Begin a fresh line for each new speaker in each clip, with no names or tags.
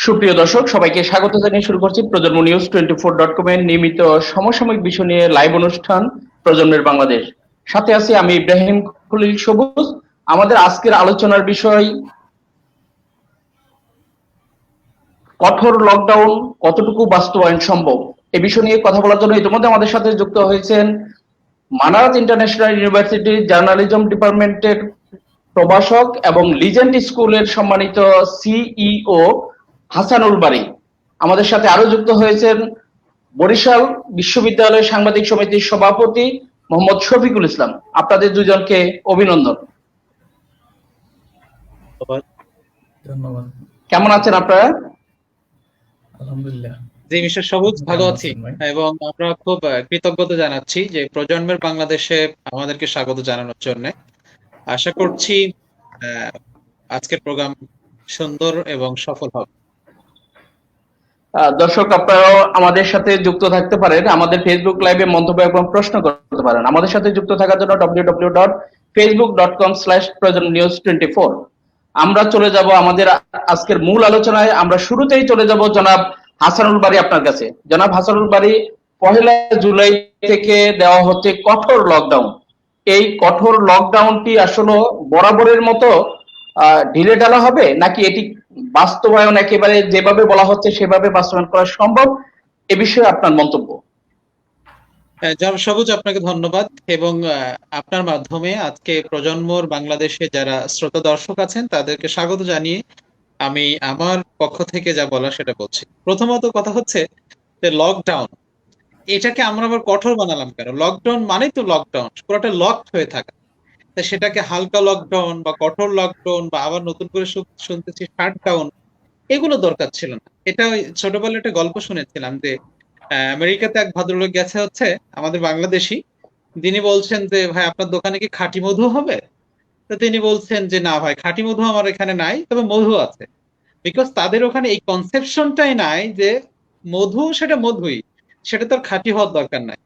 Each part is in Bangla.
সুপ্রিয় দর্শক, সবাইকে স্বাগত জানিয়ে শুরু করছি প্রজন্ম নিউজ 24.com এর নিয়মিত সমসাময়িক বিষয় নিয়ে লাইভ অনুষ্ঠান প্রজন্মের বাংলাদেশ। সাথে আছি আমি ইব্রাহিম খলিল সবুজ। আমাদের আজকের আলোচনার বিষয় কঠোর লকডাউন কতটুকু বাস্তবায়ন সম্ভব। এ বিষয় নিয়ে কথা বলার জন্য ইতিমধ্যে আমাদের সাথে যুক্ত হয়েছেন মানারাত ইন্টারন্যাশনাল ইউনিভার্সিটি জার্নালিজম ডিপার্টমেন্টের প্রভাষক এবং লিজেন্ড স্কুলের সম্মানিত সিইও হাসানুল বারী। আমাদের সাথে আরো যুক্ত হয়েছেন বরিশাল বিশ্ববিদ্যালয় সাংবাদিক সমিতির সভাপতি মোহাম্মদ শফিকুল ইসলাম। আপনাদের দুজনকে অভিনন্দন।
ধন্যবাদ।
কেমন আছেন আপনারা?
আলহামদুলিল্লাহ।
জি মিস্টার সবুজ, ভালো আছি এবং আমরা খুব কৃতজ্ঞতা জানাচ্ছি যে প্রজন্মের বাংলাদেশে আমাদেরকে স্বাগত জানানোর জন্য। আশা করছি আজকের প্রোগ্রাম সুন্দর এবং সফল হবে।
দর্শক, আপনারাও আমাদের সাথে যুক্ত থাকতে পারেন, আমাদের ফেসবুক লাইভে মন্তব্য এবং প্রশ্ন করতে পারেন। আমাদের সাথে যুক্ত থাকার জন্য www.facebook.com/projnnews24। আমরা চলে যাব আমাদের আজকের মূল আলোচনায়। আমরা শুরুতেই চলে যাব জনাব হাসানুল বারী আপনার কাছে। জনাব হাসানুল বারী, 1 জুলাই থেকে দেওয়া হচ্ছে কঠোর লকডাউন। এই কঠোর লকডাউনটি আসলে বরাবরের মতো ঢিলে ঢালা হবে, নাকি এটি বাস্তবায়ন একেবারে যেভাবে বলা হচ্ছে সেভাবে বাস্তবায়ন করা সম্ভব? এ বিষয়ে আপনার মন্তব্য।
জনাব সবুজ, আপনাকে ধন্যবাদ এবং আপনার মাধ্যমে আজকে প্রজন্মর বাংলাদেশে যারা শ্রোতা দর্শক আছেন তাদেরকে স্বাগত জানিয়ে আমি আমার পক্ষ থেকে যা বলা সেটা বলছি। প্রথমত কথা হচ্ছে যে লকডাউন, এটাকে আমরা আবার কঠোর বানালাম কেন? লকডাউন মানে তো লকডাউন, পুরোটা লকড হয়ে থাকা। তা সেটাকে হালকা লকডাউন বা কঠোর লকডাউন বা আবার নতুন করে শুনতেছি শাটডাউন, এগুলো দরকার ছিল না। এটা ওই ছোটবেলায় একটা গল্প শুনেছিলাম যে আমেরিকাতে এক ভদ্রলোক গেছে হচ্ছে আমাদের বাংলাদেশি। তিনি বলছেন যে ভাই আপনার দোকানে কি খাঁটি মধু হবে? তো তিনি বলছেন যে না ভাই, খাঁটি মধু আমার এখানে নাই, তবে মধু আছে। বিকজ তাদের ওখানে এই কনসেপশনটাই নাই যে মধু সেটা মধুই, সেটা তোর খাঁটি হওয়ার দরকার নাই।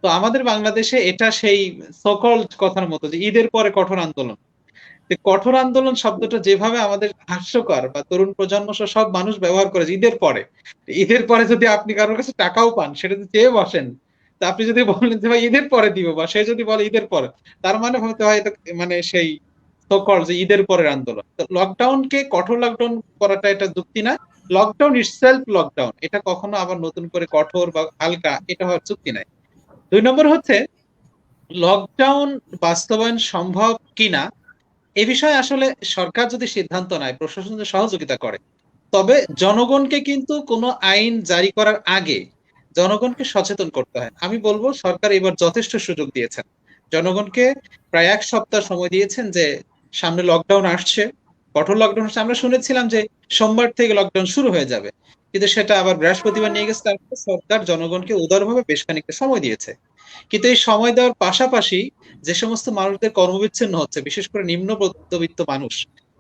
তো আমাদের বাংলাদেশে এটা সেই সকল্ড কথার মতো যে ঈদের পরে কঠোর আন্দোলন। কঠোর আন্দোলন শব্দটা যেভাবে আমাদের হাস্যকর বা তরুণ প্রজন্ম সব মানুষ ব্যবহার করেছে ঈদের পরে। ঈদের পরে যদি আপনি কারোর কাছে টাকাও পান, সেটা যদি চেয়ে বসেন, তা আপনি যদি বলেন যে ভাই ঈদের পরে দিব, বা সে যদি বলে ঈদের পরে, তার মানে হতে হয় এটা মানে সেই সকল যে ঈদের পরের আন্দোলন। তো লকডাউনকে কঠোর লকডাউন করাটা এটা যুক্তি না। লকডাউন ইটসেলফ লকডাউন, এটা কখনো আবার নতুন করে কঠোর বা হালকা এটা হওয়ার চুক্তি নাই। 2 নম্বর হচ্ছে লকডাউন বাস্তবায়ন সম্ভব কিনা এ বিষয়ে আসলে সরকার যদি সিদ্ধান্ত নেয়, প্রশাসন যদি সহযোগিতা করে, তবে জনগণকে কিন্তু কোনো আইন জারি করার আগে জনগণকে সচেতন করতে হয়। আমি বলবো সরকার এবার যথেষ্ট সুযোগ দিয়েছেন জনগণকে। প্রায় 1 সপ্তাহ সময় দিয়েছেন যে সামনে লকডাউন আসছে, কঠোর লকডাউন আসছে। আমরা শুনেছিলাম যে সোমবার থেকে লকডাউন শুরু হয়ে যাবে, কিন্তু সেটা আবার বৃহস্পতিবার নিয়ে গেছে। তারপরে সরকার জনগণকে উদারভাবে বেশ খানিকটা সময় দিয়েছে। কিন্তু এই সময় দেওয়ার পাশাপাশি যে সমস্ত মানুষদের কর্মবিচ্ছিন্ন হচ্ছে, বিশেষ করে নিম্ন মধ্যবিত্ত মানুষ,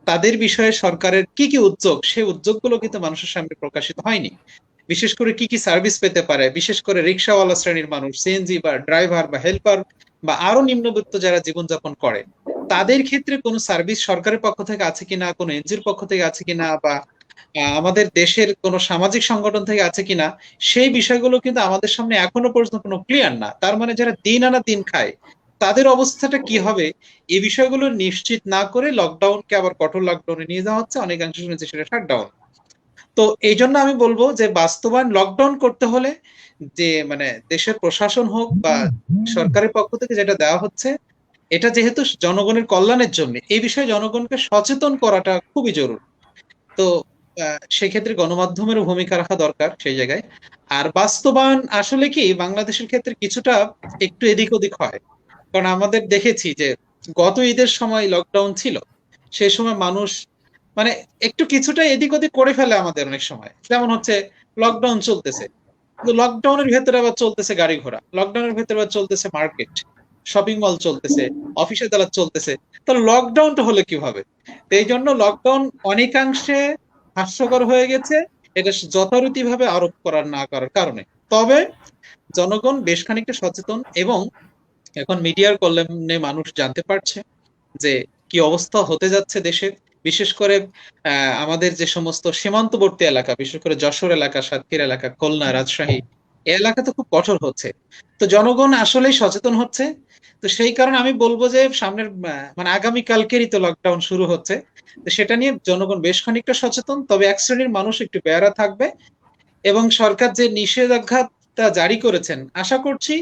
তাদের বিষয়ে সরকারের কি কি উদ্যোগ, সেই উদ্যোগগুলো কিন্তু মানুষের সামনে প্রকাশিত হয়নি। বিশেষ করে কি কি সার্ভিস পেতে পারে, বিশেষ করে রিক্সাওয়ালা শ্রেণীর মানুষ, সিএনজি বা ড্রাইভার বা হেল্পার বা আরো নিম্নবিত্ত যারা জীবনযাপন করে, তাদের ক্ষেত্রে কোনো সার্ভিস সরকারের পক্ষ থেকে আছে কিনা, কোনো এনজিওর পক্ষ থেকে আছে কিনা, বা আমাদের দেশের কোনো সামাজিক সংগঠন থেকে আছে কিনা, সেই বিষয়গুলো কিন্তু আমাদের সামনে এখনো পর্যন্ত কোনো ক্লিয়ার না। তার মানে যারা দিন আনা দিন খায় তাদের অবস্থাটা কি হবে, এই বিষয়গুলো নিশ্চিত না করে লকডাউনকে আবার কঠোর লকডাউনে নিয়ে যাওয়া হচ্ছে, অনেকাংশে শুনেছি সেটা শাটডাউন। তো এই জন্য আমি বলবো যে বাস্তবায়ন লকডাউন করতে হলে যে মানে দেশের প্রশাসন হোক বা সরকারের পক্ষ থেকে যেটা দেওয়া হচ্ছে, এটা যেহেতু জনগণের কল্যাণের জন্য, এই বিষয়ে জনগণকে সচেতন করাটা খুবই জরুরি। তো সেক্ষেত্রে গণমাধ্যমেরও ভূমিকা রাখা দরকার সেই জায়গায়। আর বাস্তবায়ন আসলে কি বাংলাদেশের ক্ষেত্রে কিছুটা একটু এদিক ওদিক হয়, কারণ আমাদের দেখেছি যে গত ঈদের সময় লকডাউন ছিল, সেই সময় মানুষ মানে একটু কিছুটা এদিক ওদিক করে ফেলে আমাদের অনেক সময়। যেমন হচ্ছে লকডাউন চলতেছে, কিন্তু লকডাউনের ভেতরে আবার চলতেছে গাড়ি ঘোড়া, লকডাউনের ভেতরে আবার চলতেছে মার্কেট, শপিং মল চলতেছে, অফিস আদালত চলতেছে। তাহলে লকডাউনটা হলে কিভাবে? এই জন্য লকডাউন অনেকাংশে হাস্যকর হয়ে গেছে, এটা যথারীতিভাবে আরোপ করার না করার কারণে। তবে জনগণ বেশ খানিকটা সচেতন এবং এখন মিডিয়ার কল্যাণে মানুষ জানতে পারছে যে কি অবস্থা হতে যাচ্ছে দেশের, বিশেষ করে আমাদের যে সমস্ত সীমান্তবর্তী এলাকা, বিশেষ করে যশোর এলাকা, সাতক্ষীরা এলাকা, খুলনা, রাজশাহী, এই এলাকা তো খুব কঠোর হচ্ছে। তো জনগণ আসলেই সচেতন হচ্ছে। তো সেই কারণে আমি বলবো যে সামনের মানে আগামী কালকেরই তো লকডাউন শুরু হচ্ছে, তো সেটা নিয়ে জনগণ বেশ খানিকটা সচেতন, তবে এক শ্রেণীর মানুষ একটু বেয়ারা থাকবে। এবং সরকার যে নিষেধাজ্ঞাটা জারি করেছেন, আশা করছি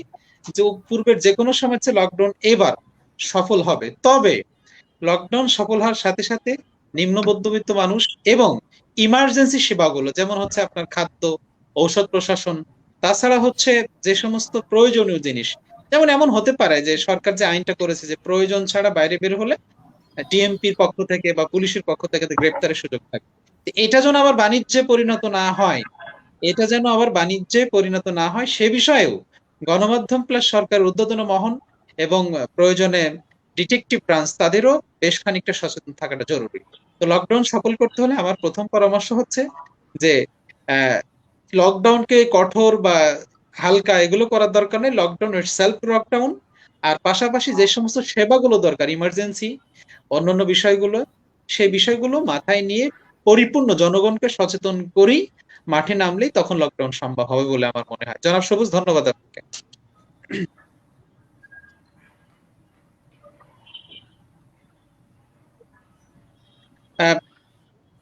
যে পূর্বের যে কোনো সময় চেয়ে লকডাউন এবার সফল হবে। তবে লকডাউন সফল হওয়ার সাথে সাথে নিম্ন মধ্যবিত্ত মানুষ এবং ইমার্জেন্সি সেবাগুলো, যেমন হচ্ছে আপনার খাদ্য, ঔষধ প্রশাসন, তাছাড়া হচ্ছে যে সমস্ত প্রয়োজনীয় জিনিস, যেমন এমন হতে পারে যে সরকার যে আইনটা করেছে যে প্রয়োজন ছাড়া বাইরে বের হলে ডিএমপির পক্ষ থেকে বা পুলিশের পক্ষ থেকে তো গ্রেপ্তারের সুযোগ থাকে। তো এটা যেন আবার বাণিজ্যে পরিণত না হয়, এটা যেন আবার বাণিজ্যে পরিণত না হয়, সে বিষয়েও গণমাধ্যম প্লাস সরকার ঊর্ধ্বতন মহল এবং প্রয়োজনে ডিটেকটিভ ব্রাঞ্চ তাদেরও বেশ খানিকটা সচেতন থাকাটা জরুরি। তো লকডাউন সফল করতে হলে আমার প্রথম পরামর্শ হচ্ছে যে লকডাউনকে কঠোর বা হালকা এগুলো করার দরকার নেই, লকডাউন সেলফ লকডাউন। আর পাশাপাশি যে সমস্ত সেবাগুলো দরকার, ইমার্জেন্সি অন্যান্য বিষয়গুলো, সেই বিষয়গুলো মাথায় নিয়ে পরিপূর্ণ জনগণকে সচেতন করি মাঠে নামলেই তখন লকডাউন সম্ভব হবে বলে আমার মনে হয়। জনাব সবুজ, ধন্যবাদ আপনাকে।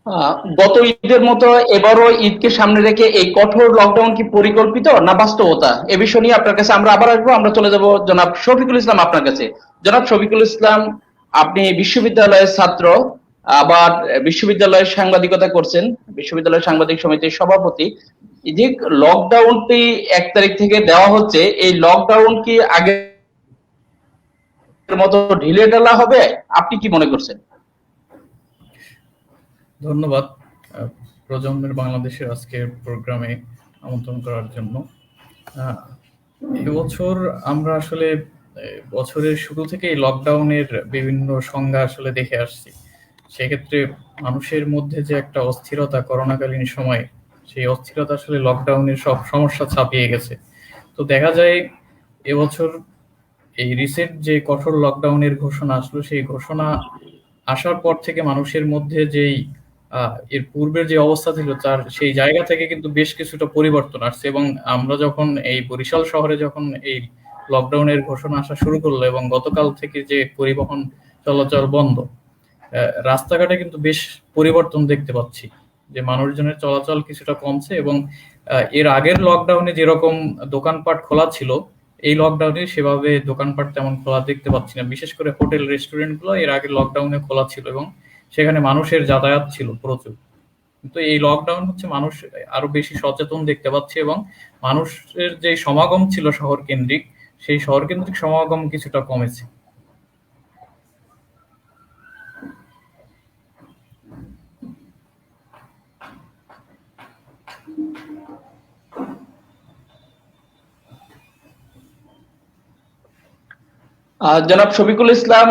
আহ,
গত ঈদের মতো এবারও ঈদকে সামনে রেখে এই কঠোর লকডাউন কি পরিকল্পিত না বাস্তবতা, এ বিষয় নিয়ে আপনার কাছে আমরা আবার আসবো। আমরা চলে যাব জনাব শফিকুল ইসলাম আপনার কাছে। জনাব শফিকুল ইসলাম, আপনি বিশ্ববিদ্যালয়ের ছাত্র, আবার বিশ্ববিদ্যালয়ের সাংবাদিকতা করছেন, বিশ্ববিদ্যালয়ের সাংবাদিক সমিতির সভাপতি। এই যে লকডাউনটি 1 তারিখ থেকে দেওয়া হচ্ছে, এই লকডাউন কি আগের মতো ঢিলে ঢালা হবে, আপনি কি মনে করছেন?
ধন্যবাদ প্রজন্মের বাংলাদেশের আজকের প্রোগ্রামে আমন্ত্রণ করার জন্য। এবছর আমরা আসলে বছরের শুরু থেকেই লকডাউনের বিভিন্ন সংজ্ঞা আসলে দেখে আসছি। সেক্ষেত্রে মানুষের মধ্যে যে একটা অস্থিরতা করোনাকালীন সময়ে, সেই অস্থিরতা আসলে লকডাউনের সব সমস্যা ছাপিয়ে গেছে। তো দেখা যায় এবছর এই রিসেন্ট যে কঠোর লকডাউনের ঘোষণা আসলো, সেই ঘোষণা আসার পর থেকে মানুষের মধ্যে যেই এর পূর্বের যে অবস্থা ছিল তার সেই জায়গা থেকে কিন্তু বেশ কিছুটা পরিবর্তন আসছে। এবং আমরা যখন এই বরিশাল শহরে যখন এই লকডাউনের ঘোষণা আসা শুরু করলো এবং গতকাল থেকে যে পরিবহন চলাচল বন্ধ, রাস্তাঘাটে কিন্তু বেশ পরিবর্তন দেখতে পাচ্ছি, যে মানুষজনের চলাচল কিছুটা কমছে। এবং এর আগের লকডাউনে যেরকম দোকানপাট খোলা ছিল, এই লকডাউনে সেভাবে দোকানপাট তেমন খোলা দেখতে পাচ্ছি না। বিশেষ করে হোটেল রেস্টুরেন্ট গুলো এর আগে লকডাউনে খোলা ছিল এবং সেখানে মানুষের যাতায়াত ছিল প্রচুর। কিন্তু এই লকডাউন হচ্ছে মানুষ আরো বেশি সচেতন দেখতে পাচ্ছে এবং মানুষের যে সমাগম ছিল শহর কেন্দ্রিক, সেই শহর কেন্দ্রিক সমাগম কিছুটা কমেছে।
জনাব শফিকুল ইসলাম,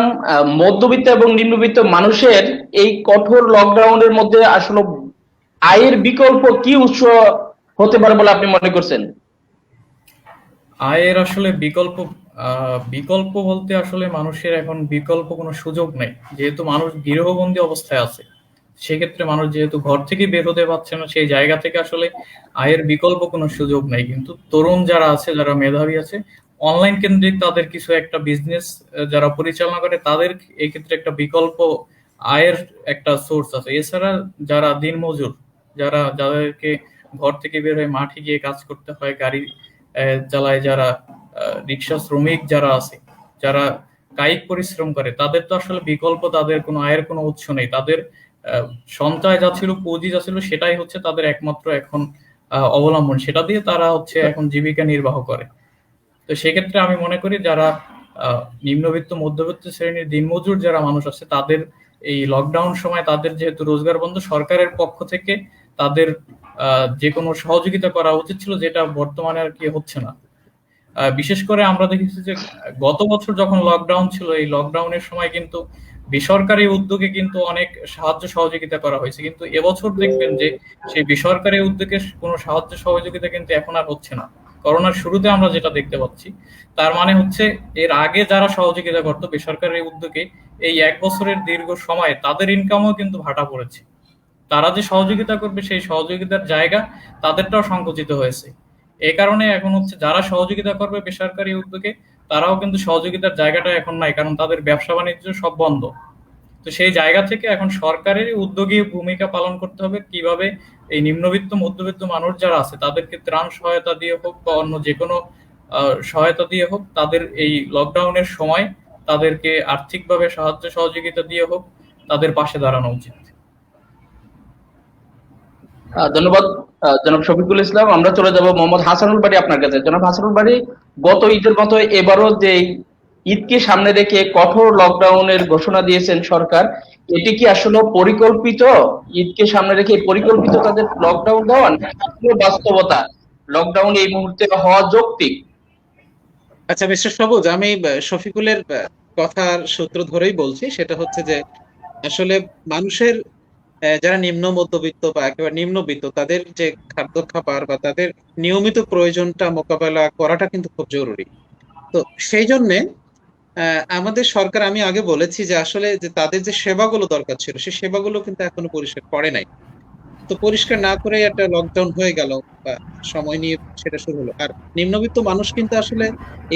মধ্যবিত্ত এবং নিম্নবিত্ত মানুষের এই কঠোর লকডাউনের মধ্যে আসলে আয়ের বিকল্প কি উৎস হতে পারে বলে আপনি মনে করছেন?
আয়ের আসলে বিকল্প বিকল্প বলতে আসলে মানুষের এখন বিকল্প কোনো সুযোগ নেই, যেহেতু মানুষ গৃহবন্দী অবস্থায় আছে। সেক্ষেত্রে মানুষ যেহেতু ঘর থেকে বের হতে পারছে না, সেই জায়গা থেকে আসলে আয়ের বিকল্প কোনো সুযোগ নেই। কিন্তু তরুণ যারা আছে, যারা মেধাবী আছে, অনলাইন কেন্দ্রিক তাদের কিছু একটা বিজনেস যারা পরিচালনা করে, তাদের এই ক্ষেত্রে একটা বিকল্প আয়ের একটা সোর্স আছে। এছাড়া যারা দিনমজুর, যাদেরকে ঘর থেকে বের হয়ে মাঠে গিয়ে কাজ করতে হয়, গাড়ি চালায় যারা, রিক্সা শ্রমিক যারা আছে, যারা কায়িক পরিশ্রম করে, তাদের তো আসলে বিকল্প, তাদের কোনো আয়ের কোনো উৎস নেই। তাদের সঞ্চয় যা ছিল, পুঁজি যা ছিল, সেটাই হচ্ছে তাদের একমাত্র এখন অবলম্বন। সেটা দিয়ে তারা হচ্ছে এখন জীবিকা নির্বাহ করে। তো সেক্ষেত্রে আমি মনে করি যারা নিম্নবিত্ত মধ্যবিত্ত শ্রেণীর দিনমজুর যারা মানুষ আছে, তাদের এই লকডাউন সময় তাদের যেহেতু রোজগার বন্ধ, সরকারের পক্ষ থেকে তাদের যে কোনো সহযোগিতা করা উচিত ছিল, যেটা বর্তমানে আর কি হচ্ছে না। বিশেষ করে আমরা দেখেছি যে গত বছর যখন লকডাউন ছিল, এই লকডাউনের সময় কিন্তু বেসরকারি উদ্যোগে কিন্তু অনেক সাহায্য সহযোগিতা করা হয়েছে। কিন্তু এবছর দেখবেন যে সেই বেসরকারি উদ্যোগে কোনো সাহায্য সহযোগিতা কিন্তু এখন আর হচ্ছে না। করোনার শুরুতে আমরা যেটা দেখতে পাচ্ছি, তার মানে হচ্ছে এর আগে যারা সহযোগিতা করতো বেসরকারি উদ্যোগে, এই 1 বছরের দীর্ঘ সময়ে তাদের ইনকামও কিন্তু ভাটা পড়েছে। তারা যে সহযোগিতা করবে সেই সহযোগিতার জায়গা তাদেরটাও সংকুচিত হয়েছে। এই কারণে এখন হচ্ছে যারা সহযোগিতা করবে বেসরকারি উদ্যোগে, তারাও কিন্তু সহযোগিতার জায়গাটা এখন নাই, কারণ তাদের ব্যবসা বাণিজ্য সব বন্ধ। তো সেই জায়গা থেকে এখন সরকারের উদ্যোগী ভূমিকা পালন করতে হবে, কিভাবে এই নিম্নবিত্ত মধ্যবিত্ত মানুষ যারা আছে তাদেরকে ত্রাণ সহায়তা দিয়ে হোক বা অন্য যে কোনো সহায়তা দিয়ে হোক, তাদের এই লকডাউনের সময় তাদেরকে আর্থিকভাবে সাহায্য সহযোগিতা দিয়ে হোক, তাদের পাশে দাঁড়ানো উচিত।
ধন্যবাদ জনাব শফিকুল ইসলাম। আমরা চলে যাব মোহাম্মদ হাসানুল বাড়ি আপনার কাছে। জনাব হাসানুল বাড়ি, গত ঈদের মতো এবারও যে ঈদকে সামনে রেখে কঠোর লকডাউনের ঘোষণা দিয়েছেন সরকার, এটি কি আসলে পরিকল্পিত? ঈদকে সামনে রেখে পরিকল্পিত তাদের লকডাউন দেওয়া, নাকি আসলে বাস্তবতা লকডাউন এই মুহূর্তে হওয়া যৌক্তিক?
আচ্ছা মিস্টার সবুজ, আমি শফিকুলের কথার সূত্র ধরেই বলছি, সেটা হচ্ছে যে আসলে মানুষের যারা নিম্ন মধ্যবিত্ত বা একেবারে নিম্নবিত্ত, তাদের যে খাদ্য খাবার বা তাদের নিয়মিত প্রয়োজনটা মোকাবেলা করাটা কিন্তু খুব জরুরি। তো সেই জন্যে আমাদের সরকার, আমি আগে বলেছি যে আসলে যে তাদের যে সেবাগুলো দরকার ছিল সেই সেবাগুলো কিন্তু এখনো পরিষ্কার করে নাই। তো পরিষ্কার না করে একটা লকডাউন হয়ে গেল বা সময় নিয়ে সেটা শুরু হলো। আর নিম্নবিত্ত মানুষ কিন্তু আসলে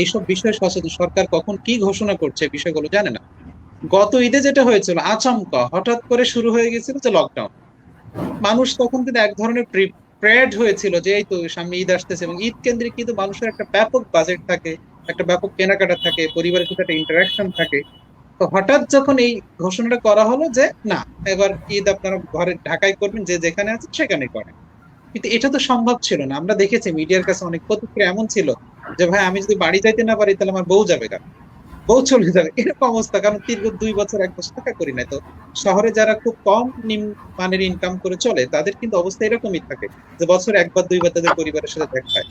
এইসব বিষয়ে সচেতন, সরকার কখন কি ঘোষণা করছে বিষয়গুলো জানে না। গত ঈদে যেটা হয়েছিল, আচমকা হঠাৎ করে শুরু হয়ে গেছিল যে লকডাউন। মানুষ তখন কিন্তু এক ধরনের প্রিপেয়ার্ড হয়েছিল যে এই তো সামনে ঈদ আসতেছে, এবং ঈদ কেন্দ্রিক কিন্তু মানুষের একটা ব্যাপক বাজেট থাকে, একটা ব্যাপক কেনাকাটা থাকে, পরিবারের সাথে একটা ইন্টারাকশন থাকে। তো হঠাৎ যখন এই ঘোষণাটা করা হলো যে না, এবার ঈদ আপনারা ঘরে ঢাকায় করবেন, যে যেখানে আছে সেখানে করেন, কিন্তু এটা তো সম্ভব ছিল না। আমরা দেখেছি মিডিয়ার কাছে অনেক প্রতিক্রিয়া এমন ছিল যে ভাই আমি যদি বাড়ি যাইতে না পারি তাহলে আমার বউ যাবে কেন, বউ চলে যাবে, এরকম অবস্থা। কারণ দীর্ঘ 2 বছর 1 বছর টাকা করি নাই। তো শহরে যারা খুব কম নিম্ন মানের ইনকাম করে চলে, তাদের কিন্তু অবস্থা এরকমই থাকে যে বছরে 1 বার 2 বার তাদের পরিবারের সাথে দেখা হয়।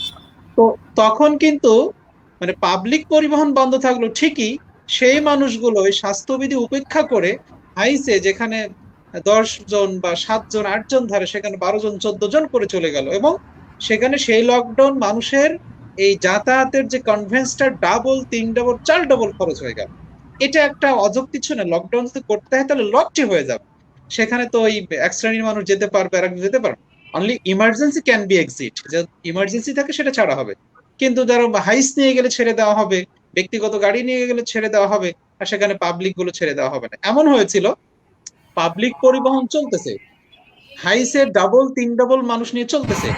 তো তখন কিন্তু মানে পাবলিক পরিবহন বন্ধ থাকলো ঠিকই, সেই মানুষগুলো ওই স্বাস্থ্যবিধি উপেক্ষা করে হাইসে, যেখানে 10 জন বা 7 জন 8 জন ধরে, সেখানে 12 জন 14 জন করে চলে গেল, এবং সেখানে সেই লকডাউন মানুষের এই যাতায়াতের যে কনভেন্সটা ডাবল 3 ডাবল 4 ডাবল খরচ হয়ে গেল। এটা একটা অযৌক্তিক কিছু না। লকডাউন যদি করতে হয় তাহলে লকটি হয়ে যাবে, সেখানে তো ওই এক শ্রেণীর মানুষ যেতে পারবে আর একজন যেতে পারবে। Only emergency can be exit, যে ইমার্জেন্সি থাকে সেটা ছাড়া হবে, কিন্তু যারা হাইস নিয়ে গেলে ছেড়ে দেওয়া হবে, ব্যক্তিগত গাড়ি নিয়ে গেলে ছেড়ে দেওয়া হবে, আর সেখানে পাবলিক গুলো ছেড়ে দেওয়া হবে না। এমন হয়েছিল পাবলিক পরিবহন চলতেছে, হাইসে ডাবল 3 ডাবল মানুষ নিয়ে চলতেছে,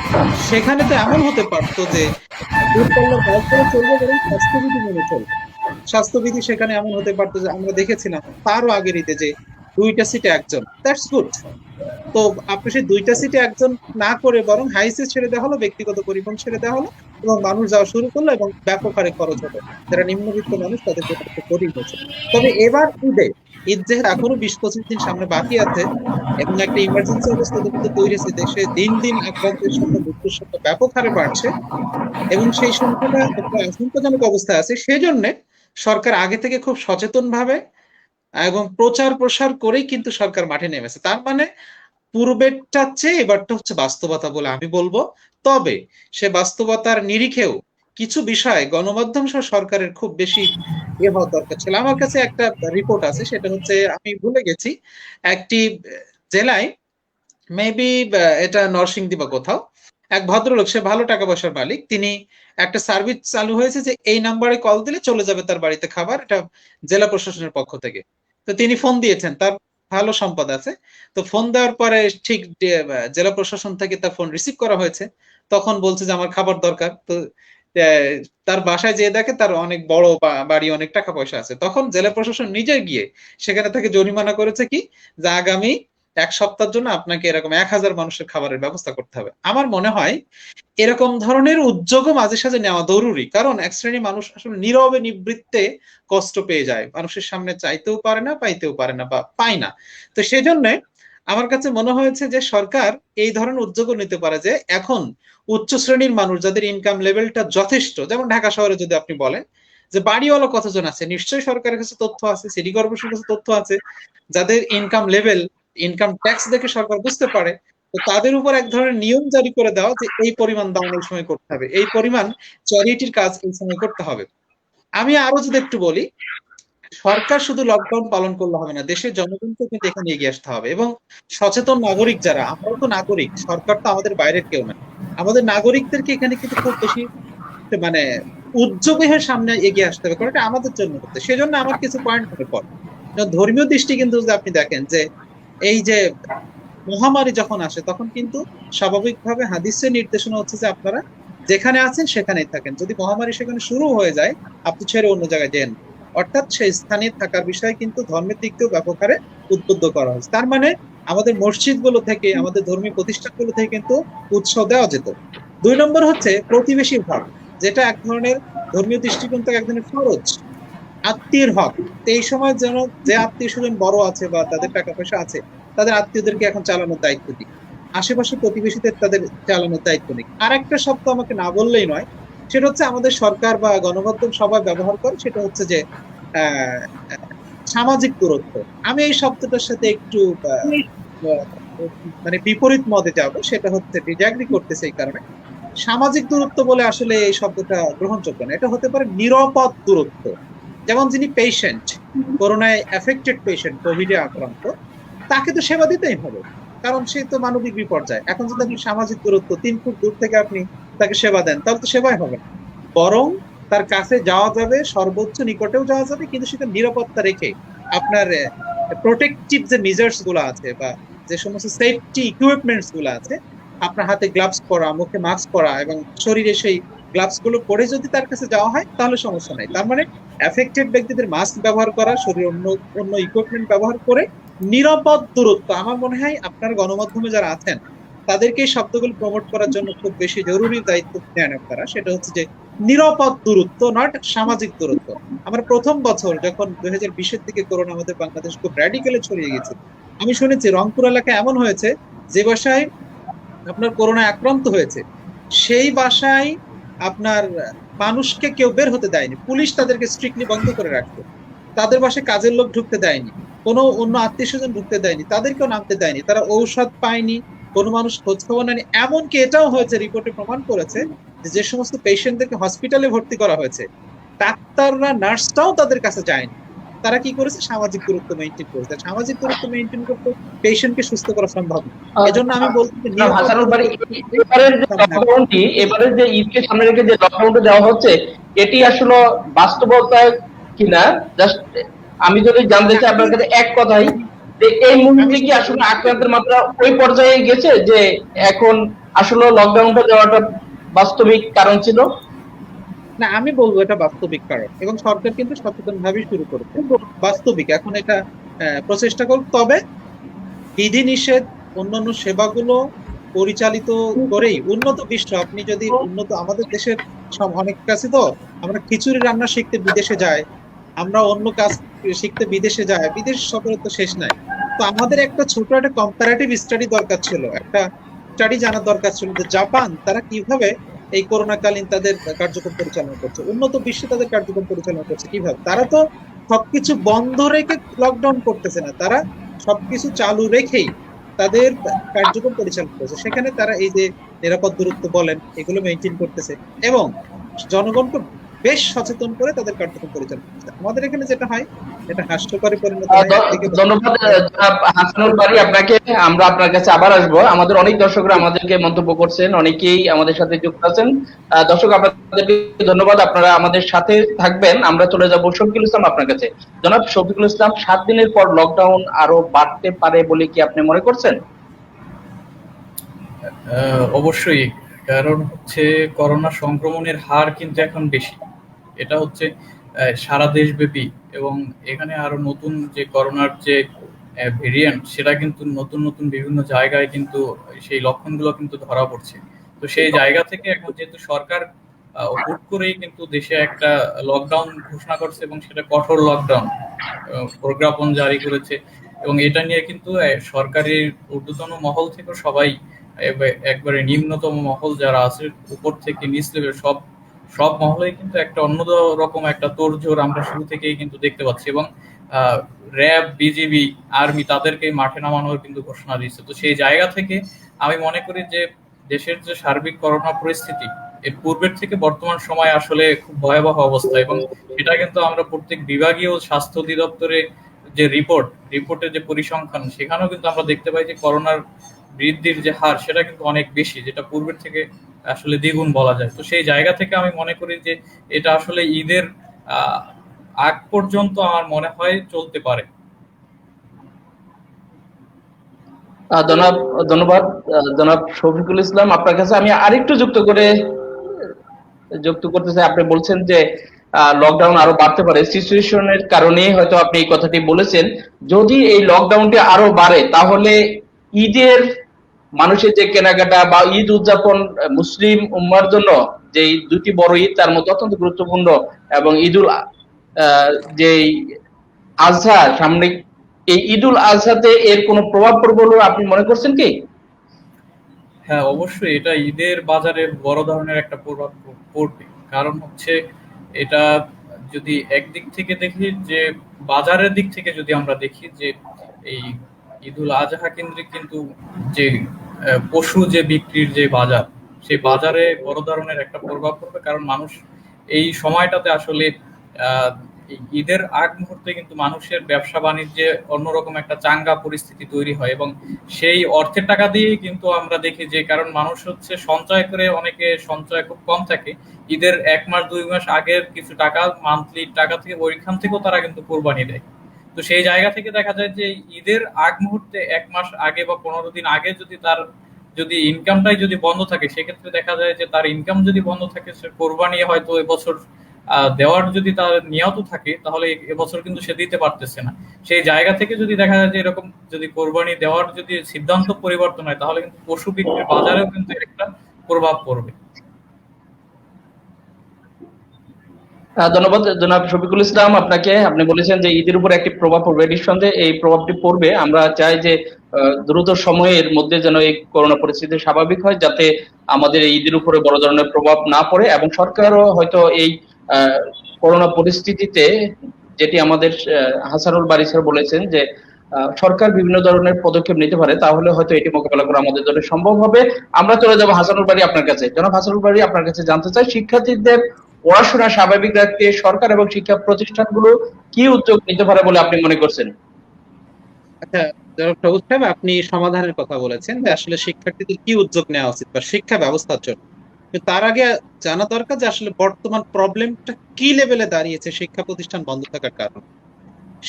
সেখানে তো এমন হতে পারতো যে দূরপাল্লার বাসগুলো চলবে বরং স্বাস্থ্যবিধি মেনে চলবে। স্বাস্থ্যবিধি সেখানে এমন হতে পারতো যে আমরা দেখেছিলাম তারও আগের ঈদে যে 2টা সিটে একজন, দ্যাটস গুড। তো আপনি সেই 2টা সিটে একজন না করে বরং হাইসে ছেড়ে দেওয়া হলো, ব্যক্তিগত পরিবহন ছেড়ে দেওয়া হলো, এবং মানুষ যাওয়া শুরু করলো, এবং ব্যাপক হারে খরচ হলো। যারা নিম্নবিত্ত মানুষ তাদের জন্য একটা কঠিন হয়েছে। তবে এবার ঈদে, ঈদ যেহেতু এখনো 20-25 দিন সামনে বাকি আছে, এবং একটা ইমার্জেন্সি অবস্থা কিন্তু তৈরি হয়েছে, দেশে দিন দিন আক্রান্তের সংখ্যা, মৃত্যুর সংখ্যা ব্যাপক হারে বাড়ছে, এবং সেই সংখ্যাটা একটা আশঙ্কাজনক অবস্থায় আছে। সেজন্য সরকার আগে থেকে খুব সচেতন ভাবে এবং প্রচার প্রসার করেই কিন্তু সরকার মাঠে নেমেছে। তার মানে পূর্বেরটা চেয়ে এবারটা হচ্ছে বাস্তবতা বলে আমি বলবো। তবে সে বাস্তবতার নিরিখেও কিছু বিষয় গণমাধ্যম সহ সরকারের খুব বেশি হওয়া দরকার ছিল। আমার কাছে একটা রিপোর্ট আছে, সেটা হচ্ছে আমি ভুলে গেছি, একটি জেলায় মেবি এটা নরসিংদী বা কোথাও, এক ভদ্রলোক, সে ভালো টাকা পয়সার মালিক, তিনি একটা সার্ভিস চালু হয়েছে যে এই নাম্বারে কল দিলে চলে যাবে তার বাড়িতে খাবার, এটা জেলা প্রশাসনের পক্ষ থেকে। তো তিনি ফোন দিয়েছেন, তার ভালো সম্পদ আছে। তো ফোন দেওয়ার পরে ঠিক জেলা প্রশাসন থেকে তার ফোন রিসিভ করা হয়েছে, তখন বলছে যে আমার খাবার দরকার। তো তার বাসায় যেয়ে দেখে তার অনেক বড় বাড়ি, অনেক টাকা পয়সা আছে। তখন জেলা প্রশাসন নিজে গিয়ে সেখানে তাকে জরিমানা করেছে কি, যে আগামী 1 সপ্তাহের জন্য আপনাকে এরকম 1000 মানুষের খাবারের ব্যবস্থা করতে হবে। আমার মনে হয় এরকম ধরনের উদ্যোগও মাঝে সাঝে নেওয়া জরুরি, কারণ এক শ্রেণীর মানুষ আসলে নীরবে নিবৃত্তে কষ্ট পেয়ে যায়, মানুষের সামনে চাইতেও পারে না, পাইতেও পারে না বা পায় না। তো সেই জন্য আমার কাছে মনে হয়েছে যে সরকার এই ধরনের উদ্যোগও নিতে পারে, যে এখন উচ্চ শ্রেণীর মানুষ যাদের ইনকাম লেভেলটা যথেষ্ট, যেমন ঢাকা শহরে যদি আপনি বলেন যে বাড়িওয়ালা কতজন আছে, নিশ্চয়ই সরকারের কাছে তথ্য আছে, সিটি কর্পোরেশনের কাছে তথ্য আছে, যাদের ইনকাম লেভেল, ইনকাম ট্যাক্স দেখে সরকার বুঝতে পারে তো তাদের উপর এক ধরনের নিয়ম জারি করে দেওয়া যে এই পরিমাণ দান এই সময় করতে হবে, এই পরিমাণ চ্যারিটির কাজ এই সময় করতে হবে। আমি আরো যদি একটু বলি, সরকার শুধু লকডাউন পালন করলে হবে না, দেশের জনগণকে কিন্তু এখানে এগিয়ে আসতে হবে এবং সচেতন নাগরিক যারা, আমরাও তো নাগরিক, সরকার তো আমাদের বাইরের কেউ না, আমাদের নাগরিকদেরকে এখানে কিন্তু খুব বেশি মানে উদ্যোগী হয়ে সামনে এগিয়ে আসতে হবে, কারণ এটা আমাদের জন্য হচ্ছে। সেজন্য আমার কিছু পয়েন্ট মনে পড়ে। ধর্মীয় দৃষ্টি কিন্তু যদি আপনি দেখেন যে এই যে মহামারী যখন আসে তখন কিন্তু স্বাভাবিকভাবে হাদিসের নির্দেশনা হচ্ছে যে আপনারা যেখানে আছেন সেখানেই থাকেন, যদি মহামারী সেখানে শুরু হয়ে যায় আপনি ছেড়ে অন্য জায়গায় যান, অর্থাৎ সেই স্থানে থাকার বিষয় কিন্তু ধর্মের দিক থেকেও ব্যাপক হারে উদ্বুদ্ধ করা হয়েছে। তার মানে আমাদের মসজিদ গুলো থেকে, আমাদের ধর্মীয় প্রতিষ্ঠানগুলো থেকে কিন্তু উৎসাহ দেওয়া যেত। 2 নম্বর হচ্ছে প্রতিবেশীর হক, যেটা এক ধরনের ধর্মীয় দৃষ্টিকোণ থেকে এক ধরনের ফরজ, আত্মীয়ের হক। তো এই সময় যেন যে আত্মীয় স্বজন বড় আছে বা তাদের টাকা পয়সা আছে, তাদের আত্মীয়দেরকে এখন চালানোর দায়িত্ব দিক, আশেপাশে প্রতিবেশীদের তাদের চালানোর দায়িত্ব নিক। আর একটা শব্দ আমাকে না বললেই নয়, সেটা হচ্ছে আমাদের সরকার বা গণমাধ্যম সবাই ব্যবহার করে, সেটা হচ্ছে যে আহ, সামাজিক দূরত্ব। আমি এই শব্দটার সাথে একটু মানে বিপরীত মতে যাবো, সেটা হচ্ছে ডিসএগ্রি করতেছে। এই কারণে সামাজিক দূরত্ব বলে আসলে এই শব্দটা গ্রহণযোগ্য না, এটা হতে পারে নিরাপদ দূরত্ব। যেমন যিনি পেশেন্ট, করোনায় এফেক্টেড পেশেন্ট, কোভিডে আক্রান্ত, তাকে তো সেবা দিতেই হবে, কারণ সে তো মানবিক বিপর্যয়। এখন যদি আপনি সামাজিক দূরত্ব 3 ফুট দূর থেকে আপনি তাকে সেবা দেন, তাহলে তো সেবাই হবে না, বরং তার কাছে যাওয়া যাবে, সর্বোচ্চ নিকটেও যাওয়া যাবে, কিন্তু সেটা নিরাপত্তা রেখে আপনার প্রোটেকটিভ যে মেজার্স গুলো আছে বা যে সমস্ত সেফটি ইকুইপমেন্টস গুলো আছে, আপনার হাতে গ্লাভস পরা, মুখে মাস্ক পরা এবং শরীরে সেই গ্লাভস গুলো পরে যদি তার কাছে যাওয়া হয় তাহলে সমস্যা নাই। তার মানে এফেক্টেড ব্যক্তিদের মাস্ক ব্যবহার করা, শরীরে অন্য অন্য ইকুইপমেন্ট ব্যবহার করে নিরাপদ দূরত্ব। আমার মনে হয় আপনার গণমাধ্যমে যারা আছেন তাদেরকে এই শব্দগুলো প্রমোট করার জন্য খুব বেশি জরুরি দায়িত্ব নেন আপনারা, সেটা হচ্ছে যে নিরাপদ দূরত্ব, নট সামাজিক দূরত্ব। আমার প্রথম বছর যখন 2020-এর দিকে করোনা আমাদের বাংলাদেশ খুব র্যাডিক্যালি ছড়িয়ে গেছে, আমি শুনেছি রংপুর এলাকায় এমন হয়েছে যে বাসায় আপনার করোনায় আক্রান্ত হয়েছে সেই বাসায় আপনার মানুষকে কেউ বের হতে দেয়নি, পুলিশ তাদেরকে স্ট্রিক্টলি বন্ধ করে রাখতো, তাদের বাসায় কাজের লোক ঢুকতে দেয়নি, কোনো অন্য আত্মীয় স্বজন ঢুকতে দেয়নি, তাদেরকেও নামতে দেয়নি, তারা ঔষধ পায়নি, কোনো মানুষ খোঁজ খবর নেয়নি। এমনকি এটাও হয়েছে, রিপোর্টে প্রমাণ করেছে যে যে সমস্ত পেশেন্টদেরকে হসপিটালে ভর্তি করা হয়েছে ডাক্তাররা, নার্সটাও তাদের কাছে যায়নি। তারা কি করেছে? সামাজিক দূরত্ব মেনটেন করেছে। সামাজিক দূরত্ব মেনটেন করতে পেশেন্টকে সুস্থ করা সম্ভব না। এজন্য আমি বলছি যে
না, হাসানুল বাড়ি, এবারের যে লকডাউনটি, এবারের যে ঈদকে সামনে রেখে যে লকডাউনটা দেওয়া হচ্ছে, এটি আসলে বাস্তবতা কিনা, জাস্ট আমি যদি জানতে চাই আপনার কাছে এক কথাই, যে এই মুহূর্তে কি আসলে আক্রান্তের মাত্রা ওই পর্যায়ে গেছে যে এখন আসলে লকডাউনটা দেওয়াটা বাস্তবিক কারণ ছিল?
না, আমি বলবো এটা বাস্তবিক কারণ, এবং সরকার কিন্তু সচেতন ভাবে শুরু করেছে, বাস্তবিক। এখন এটা প্রচেষ্টা করুক, তবে বিধিনিষেধ, অন্যান্য সেবাগুলো পরিচালিত করেই উন্নত বিশ্ব, আপনি যদি উন্নত, আমাদের দেশের অনেক কাছে তো আমরা খিচুড়ি রান্না শিখতে বিদেশে যাই, আমরা অন্য কাজ শিখতে বিদেশে যাই, বিদেশ সফরের তো শেষ নাই। তো আমাদের একটা ছোট একটা কম্পারেটিভ স্টাডি দরকার ছিল, একটা স্টাডি জানার দরকার ছিল যে জাপান তারা কিভাবে এই করোনাকালীন তাদের কার্যক্রম পরিচালনা করছে, উন্নত বিশ্বে তাদের কার্যক্রম পরিচালনা করছে কিভাবে। তারা তো সবকিছু বন্ধ রেখে লকডাউন করতেছে না, তারা সবকিছু চালু রেখেই তাদের কার্যক্রম পরিচালনা করছে। সেখানে তারা এই যে নিরাপদ দূরত্ব বলেন এগুলো মেনটেন করতেছে এবং জনগণকে বেশ সচেতন করে তাদের কার্যক্রম পরিচালনা করছে। আমাদের এখানে যেটা হয় এটা হাস্যকরী পরিণত হয়।
ধন্যবাদ জনাব হাসানুল বারী আপনাকে। আমরা আপনার কাছে আবার আসবো। আমাদের অনেক দর্শকরা আমাদেরকে মন্তব্য করছেন, অনেকেই আমাদের সাথে যুক্ত আছেন। দর্শক, আপনাদেরকে ধন্যবাদ, আপনারা আমাদের সাথে থাকবেন। আমরা চলে যাব শফিকুল ইসলাম আপনার কাছে। জনাব শফিকুল ইসলাম, 7 দিনের পর লকডাউন আরো বাড়তে পারে বলে কি আপনি মনে করছেন?
অবশ্যই, কারণ হচ্ছে করোনা সংক্রমণের হার কিন্তু এখন বেশি, এটা হচ্ছে সারা দেশব্যাপী, এবং এখানে আরো নতুন যে করোনার যে ভেরিয়েন্ট, সেটা কিন্তু নতুন নতুন বিভিন্ন জায়গায় কিন্তু সেই লক্ষণগুলো কিন্তু ধরা পড়ছে। তো সেই জায়গা থেকে এখন যেহেতু সরকার হুট করেই কিন্তু দেশে একটা লকডাউন ঘোষণা করছে এবং সেটা কঠোর লকডাউন প্রজ্ঞাপন জারি করেছে, এবং এটা নিয়ে কিন্তু সরকারের ঊর্ধ্বতন মহল থেকে সবাই, একবারে নিম্নতম মহল যারা আছে উপর থেকে নিচ লেভেল সব সব মহলেই কিন্তু একটা অন্য রকম একটা তোড়জোড় আমরা শুরু থেকেই কিন্তু দেখতে পাচ্ছি। এবং র্যাব, বিজিবি, আর্মি তাদেরকে মাঠে নামানোর কিন্তু ঘোষণা দিয়েছে। তো সেই জায়গা থেকে আমি মনে করি যে দেশের যে সার্বিক করোনা পরিস্থিতি এর পূর্বের থেকে বর্তমান সময় আসলে খুব ভয়াবহ অবস্থা, এবং সেটা কিন্তু আমরা প্রত্যেক বিভাগীয় স্বাস্থ্য অধিদপ্তরে যে রিপোর্টের যে পরিসংখ্যান, সেখানেও কিন্তু আমরা দেখতে পাই যে করোনার বৃদ্ধির যে হার সেটা কিন্তু অনেক বেশি, যেটা পূর্বের থেকে আসলে দ্বিগুণ বলা যায়। তো সেই জায়গা থেকে আমি মনে করি যে এটা আসলে ঈদের আহ আগ পর্যন্ত আমার মনে হয় চলতে পারে।
জনাব, ধন্যবাদ। জনাব শফিকুল ইসলাম, আপনার কাছে আমি আরেকটু যুক্ত করতে চাই। আপনি বলছেন যে লকডাউন আরো বাড়তে পারে, সিচুয়েশনের কারণে হয়তো আপনি এই কথাটি বলেছেন। যদি এই লকডাউনটি আরো বাড়ে তাহলে ঈদের মানুষের যে কেনাকাটা বা ঈদ উদযাপন মুসলিম উম্মার জন্য যে দুটি বড় ঈদ তার মধ্যে অত্যন্ত গুরুত্বপূর্ণ, এবং ঈদুল যে আজহা সামনে, এই ঈদুল আজহাতে এর কোনো প্রভাব পড়বে বলে আপনি মনে করছেন কি?
হ্যাঁ, অবশ্যই এটা ঈদের বাজারে বড় ধরনের একটা প্রভাব পড়বে। কারণ হচ্ছে এটা যদি একদিক থেকে দেখি যে বাজারের দিক থেকে যদি আমরা দেখি যে এই ঈদুল আজহা কেন্দ্রিক কিন্তু যে পশু যে বিক্রির যে বাজার, সেই বাজারে বড় ধরনের একটা প্রভাব পড়বে। কারণ মানুষ এই সময়টাতে আসলে আহ এই ঈদের আগ মুহূর্তে কিন্তু মানুষের ব্যবসা বাণিজ্যে অন্যরকম একটা চাঙ্গা পরিস্থিতি তৈরি হয়, এবং সেই অর্থের টাকা দিয়েই কিন্তু আমরা দেখি যে, কারণ মানুষ হচ্ছে সঞ্চয় করে, অনেকে সঞ্চয় খুব কম থাকে, ঈদের 1 মাস 2 মাস আগের কিছু টাকা, মান্থলি টাকা থেকে ওইখান থেকেও তারা কিন্তু কোরবানি দেয়। তো সেই জায়গা থেকে দেখা যায় যে ঈদের আগ মুহূর্তে 1 মাস আগে বা 15 দিন আগে যদি ইনকামটাই যদি বন্ধ থাকে, সেক্ষেত্রে দেখা যায় যে তার ইনকাম যদি বন্ধ থাকে, সে কোরবানি হয়তো এবছর দেওয়ার যদি তার নিয়ত থাকে, তাহলে এবছর কিন্তু সে দিতে পারতেছে না। সেই জায়গা থেকে যদি দেখা যায় যে এরকম যদি কোরবানি দেওয়ার যদি সিদ্ধান্ত পরিবর্তন হয়, তাহলে কিন্তু পশু বিক্রির বাজারেও কিন্তু একটা প্রভাব পড়বে।
ধন্যবাদ জনাব শফিকুল ইসলাম আপনাকে। আপনি বলেছেন যে ঈদের উপর একটি প্রভাব পড়বে, নিঃসন্দেহে এই প্রভাবটি পড়বে। আমরা চাই যে দ্রুত সময়ের মধ্যে যেন এই করোনা পরিস্থিতি স্বাভাবিক হয়, যাতে আমাদের এই ঈদের উপরে বড় ধরনের প্রভাব না পড়ে, এবং সরকারও হয়তো এই করোনা পরিস্থিতিতে, যেটি আমাদের হাসানুল বারী স্যার বলেছেন যে সরকার বিভিন্ন ধরনের পদক্ষেপ নিতে পারে, তাহলে হয়তো এটি মোকাবেলা করা আমাদের জন্য সম্ভব হবে। আমরা চলে যাব হাসানুল বারী আপনার কাছে। জনাব হাসানুল বারী, আপনার কাছে জানতে চাই, শিক্ষার্থীদের পড়াশোনা স্বাভাবিক রাখতে সরকার এবং শিক্ষা প্রতিষ্ঠানগুলো কি উদ্যোগ নিতে পারে বলে আপনি মনে করছেন?
আচ্ছা, জনাব সবুজ সাহেব, আপনি সমাধানের কথা বলেছেন যে আসলে শিক্ষার্থীদের কি উদ্যোগ নেওয়া উচিত বা শিক্ষা ব্যবস্থার জন্য। তার আগে জানা দরকার যে আসলে বর্তমান প্রবলেমটা কি লেভেলে দাঁড়িয়েছে শিক্ষা প্রতিষ্ঠান বন্ধ থাকার কারণে।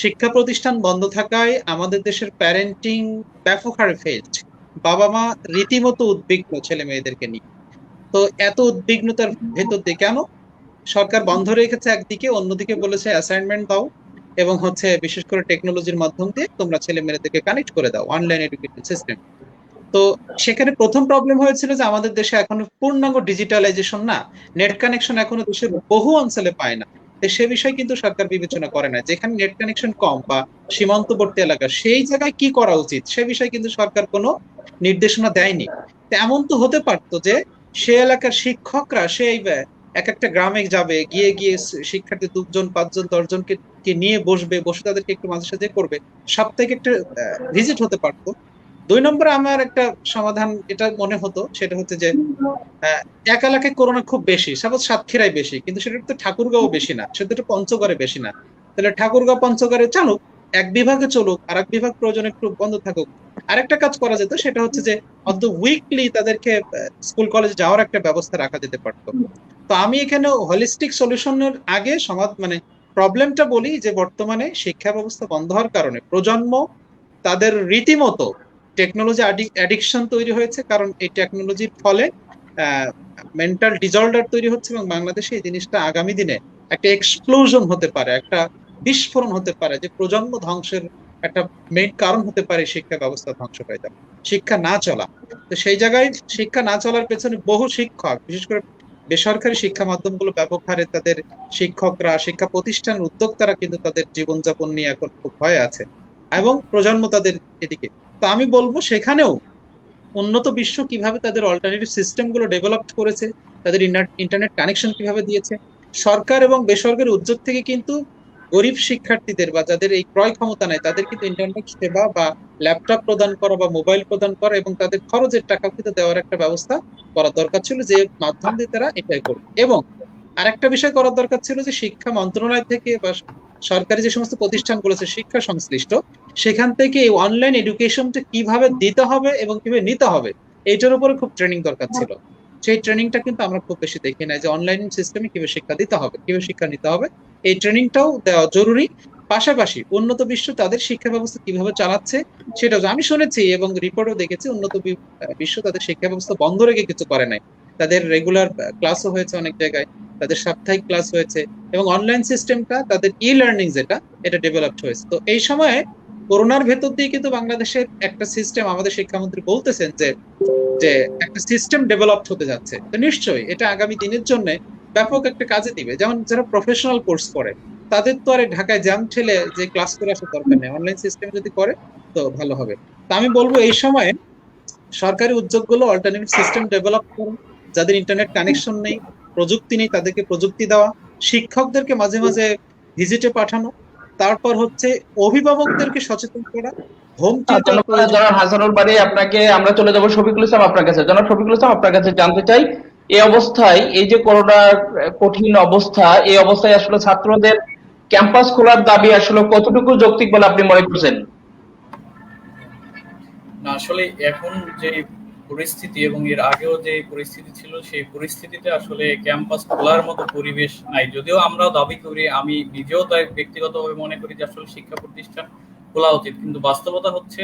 শিক্ষা প্রতিষ্ঠান বন্ধ থাকায় আমাদের দেশের প্যারেন্টিং ব্যাপক হারে ফেলড। বাবা মা রীতিমতো উদ্বিগ্ন ছেলে মেয়েদেরকে নিয়ে। তো এত উদ্বিগ্নতার ভেতর দিয়ে কেন? সরকার বন্ধ রেখেছে একদিকে, অন্যদিকে বলেছে অ্যাসাইনমেন্ট দাও, এবং বিশেষ করে টেকনোলজির মাধ্যম দিয়ে তোমরা ছেলে মেয়েদেরকে কানেক্ট করে দাও অনলাইন এডুকেশন সিস্টেম। তো সেখানে প্রথম প্রবলেম হয়েছিল যে আমাদের দেশে এখনো পূর্ণাঙ্গ ডিজিটালাইজেশন না, নেট কানেকশন এখনো দেশের বহু অঞ্চলে পায় না। সে বিষয় কিন্তু সরকার বিবেচনা করে না। যেখানে নেট কানেকশন কম বা সীমান্তবর্তী এলাকা, সেই জায়গায় কি করা উচিত সে বিষয়ে কিন্তু সরকার কোনো নির্দেশনা দেয়নি। এমন তো হতে পারতো যে সে এলাকার শিক্ষকরা সেই এক একটা গ্রামে যাবে, গিয়ে গিয়ে শিক্ষার্থী 2 জন 5 জন 10 জনকে নিয়ে বসে তাদেরকে একটু মাঝে সাঝে করবে, সাপ্তাহিক একটা ভিজিট হতে পারতো। 2 নম্বরে আমার একটা সমাধান এটা মনে হতো, সেটা হচ্ছে যে এক এলাকায় করোনা খুব বেশি, সাপোজ সাতক্ষীরায় বেশি, কিন্তু সেটা তো ঠাকুরগাঁও বেশি না, সেটা তো পঞ্চগড়ে বেশি না। তাহলে ঠাকুরগাঁও পঞ্চগড়ে চালুক, এক বিভাগে চলুক, আর এক বিভাগ প্রয়োজন একটু বন্ধ থাকুক। আরেকটা কাজ করা যেত, সেটা হচ্ছে যে অন্তত উইকলি তাদেরকে স্কুল কলেজে যাওয়ার একটা ব্যবস্থা রাখা যেতে পারতো। তো আমি এখানে হোলিস্টিক সলিউশনের আগে প্রবলেমটা বলি যে বর্তমানে শিক্ষা ব্যবস্থা বন্ধ হওয়ার কারণে প্রজন্ম তাদের রীতিমতো টেকনোলজি অ্যাডিকশন তৈরি হয়েছে। কারণ এই টেকনোলজির ফলে মেন্টাল ডিসঅর্ডার তৈরি হচ্ছে, এবং বাংলাদেশে এই জিনিসটা আগামী দিনে একটা এক্সপ্লোশন হতে পারে, একটা বিস্ফোরণ হতে পারে, যে প্রজন্ম ধ্বংসের একটা মেইন কারণ হতে পারে শিক্ষা ব্যবস্থা ধ্বংস হয়ে যাবে, শিক্ষা না চলা। তো সেই জায়গায় শিক্ষা না চলার পেছনে বহু শিক্ষক, বিশেষ করে বেসরকারি শিক্ষা মাধ্যমগুলো ব্যাপক হারে তাদের শিক্ষকরা, শিক্ষা প্রতিষ্ঠান উদ্যোক্তারা কিন্তু তাদের জীবনযাপন নিয়ে এখন খুব ভয় আছে, এবং প্রজন্ম তাদের এদিকে। তো আমি বলবো সেখানেও উন্নত বিশ্ব কিভাবে তাদের অল্টারনেটিভ সিস্টেম গুলো ডেভেলপ করেছে, তাদের ইন্টারনেট কানেকশন কিভাবে দিয়েছে, সরকার এবং বেসরকারি উদ্যোগ থেকে কিন্তু গরিব শিক্ষার্থীদের বা যাদের এই ক্রয় ক্ষমতা নাই তাদের কিন্তু ইন্টারনেট সেবা বা ল্যাপটপ প্রদান করা বা মোবাইল প্রদান করা এবং তাদের খরচের টাকা কিন্তু দেওয়ার একটা ব্যবস্থা করা দরকার ছিল, যে মাধ্যম দিয়ে তারা এটাই করবে। এবং আরেকটা বিষয় করার দরকার ছিল যে শিক্ষা মন্ত্রণালয় থেকে বা সরকারি যে সমস্ত প্রতিষ্ঠানগুলো আছে শিক্ষা সংশ্লিষ্ট, সেখান থেকে এই অনলাইন এডুকেশনটা কিভাবে দিতে হবে এবং কিভাবে নিতে হবে এইটার উপরে খুব ট্রেনিং দরকার ছিল। সেই ট্রেনিংটা কিন্তু আমরা খুব বেশি দেখি না, যে অনলাইন সিস্টেমে কিভাবে শিক্ষা দিতে হবে, কিভাবে শিক্ষা নিতে হবে, এই ট্রেনিংটাও দেওয়া জরুরি। পাশাপাশি উন্নত বিশ্ব তাদের শিক্ষা ব্যবস্থা কিভাবে চালাচ্ছে সেটাও আমি শুনেছি এবং রিপোর্টও দেখেছি, উন্নত বিশ্ব তাদের শিক্ষা ব্যবস্থা বন্ধ রেখে কিছু করে নাই। তাদের রেগুলার ক্লাসও হয়েছে অনেক জায়গায়, তাদের সাপ্তাহিক ক্লাস হয়েছে এবং অনলাইন সিস্টেমটা তাদের ই লার্নিং যেটা এটা ডেভেলপড হয়েছে। তো এই সময়ে করোনার ভেতর দিয়ে কিন্তু বাংলাদেশের একটা সিস্টেম, আমাদের শিক্ষামন্ত্রী বলতেছেন যে যে একটা সিস্টেম ডেভেলপড হতে যাচ্ছে। তো নিশ্চয়ই এটা আগামী দিনের জন্য ব্যাপক একটা কাজে দিবে। যেমন যারা প্রফেশনাল কোর্স করে তাদের তো আর ঢাকায় জ্যাম ঠেলে যে ক্লাস করে আসার দরকার নেই, অনলাইন সিস্টেম যদি করে তো ভালো হবে। তো আমি বলবো এই সময়ে সরকারি উদ্যোগগুলো অল্টারনেটিভ সিস্টেম ডেভেলপ করে, যাদের ইন্টারনেট কানেকশন নেই, প্রযুক্তি নেই, তাদেরকে প্রযুক্তি দেওয়া, শিক্ষকদেরকে মাঝে মাঝে ভিজিটে পাঠানো, তারপর হচ্ছে অভিভাবকদেরকে সচেতন করা, হোম টিউটর প্রয়োজন।
জনাব হাসানুল বারী, আপনাকে আমরা চলে যাব শফিকুল ইসলাম আপনার কাছে। জনাব শফিকুল ইসলাম, আপনার কাছে জানতে চাই, এই অবস্থায়, এই যে করোনার কঠিন অবস্থা, এই অবস্থায় আসলে ছাত্রদের ক্যাম্পাস খোলার দাবি আসলে কতটুকু যৌক্তিক বলে আপনি মনে করছেন?
না, আসলে এখন যে পরিস্থিতি এবং এর আগেও যে পরিস্থিতি ছিল, সেই পরিস্থিতিতে আসলে ক্যাম্পাস খোলার মতো পরিবেশ নাই। যদিও আমরা দাবি করি, আমি নিজেও তাই ব্যক্তিগতভাবে মনে করি যে আসলে শিক্ষা প্রতিষ্ঠান খোলা উচিত, কিন্তু বাস্তবতা হচ্ছে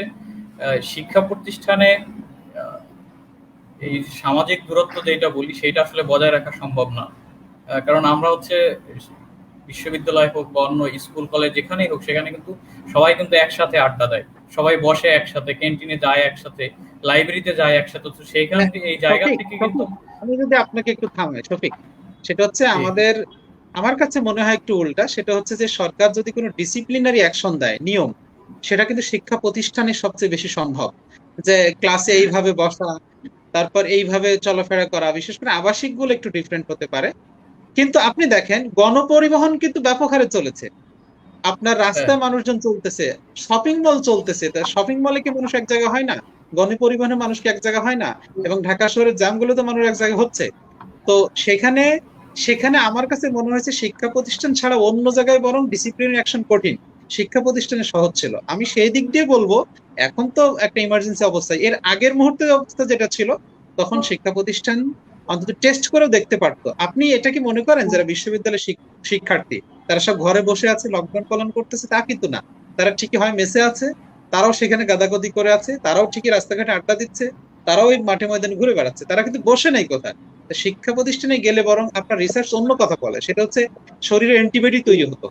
শিক্ষা প্রতিষ্ঠানে আহ, এই সামাজিক দূরত্ব যেটা বলি সেটা আসলে বজায় রাখা সম্ভব না। কারণ আমরা হচ্ছে বিশ্ববিদ্যালয় হোক বা অন্য স্কুল কলেজ যেখানেই হোক, সেখানে কিন্তু সবাই কিন্তু একসাথে আড্ডা দেয়, সবাই বসে একসাথে, ক্যান্টিনে যায় একসাথে, লাইব্রেরিতে যায় একসাথে। তো সেইখান
হ্যাঁ,
থেকে, এই জায়গা
শফিক
থেকে কিন্তু
শফিক, আমি যদি আপনাকে একটু থামাই শফিক, সেটা হচ্ছে
জি,
আমাদের, আমার কাছে মনে হয় একটু উল্টা। সেটা হচ্ছে যে সরকার যদি কোনো ডিসিপ্লিনারি অ্যাকশন দেয়, নিয়ম, সেটা কিন্তু শিক্ষা প্রতিষ্ঠানে সবচেয়ে বেশি সম্ভব। যে ক্লাসে এইভাবে বসা, তারপর এইভাবে চলাফেরা করা, বিশেষ করে আবাসিক গুলো একটু ডিফারেন্ট হতে পারে। কিন্তু আপনি দেখেন গণপরিবহন কিন্তু ব্যাপক হারে চলেছে, আপনার
হ্যাঁ,
রাস্তায় মানুষজন চলতেছে, শপিং মল চলতেছে, তা শপিং মলে কি মানুষ এক জায়গা হয় না? গণপরিবহনে মানুষ কি এক জায়গা হয় না? এবং ঢাকা শহরের জ্যাম গুলোতে মানুষ এক জায়গায় হচ্ছে। তো সেখানে সেখানে আমার কাছে মনে হয়েছে শিক্ষা প্রতিষ্ঠান ছাড়া অন্য জায়গায় বরং ডিসিপ্লিনারি অ্যাকশন কঠিন, শিক্ষা প্রতিষ্ঠানে সহজ ছিল। আমি সেই দিক দিয়ে বলবো এখন তো একটা ইমার্জেন্সি অবস্থা, এর আগের মুহূর্তের অবস্থা যেটা ছিল তখন শিক্ষা প্রতিষ্ঠান অন্তত টেস্ট করেও দেখতে পারতো। আপনি এটা কি মনে করেন যারা বিশ্ববিদ্যালয়ের শিক্ষার্থী তারা সব ঘরে বসে আছে, লকডাউন পালন করতেছে? তা কিন্তু না, তারা ঠিকই হয় মেসে আছে, তারাও সেখানে গাদাগাদি করে আছে, তারাও ঠিকই রাস্তাঘাটে আড্ডা দিচ্ছে, তারাও ওই মাঠে ময়দানে ঘুরে বেড়াচ্ছে, তারা কিন্তু বসে নাই কোথায়। শিক্ষা প্রতিষ্ঠানে গেলে বরং আপনার রিসার্চ অন্য কথা বলে, সেটা হচ্ছে শরীরে অ্যান্টিবডি তৈরি হতো,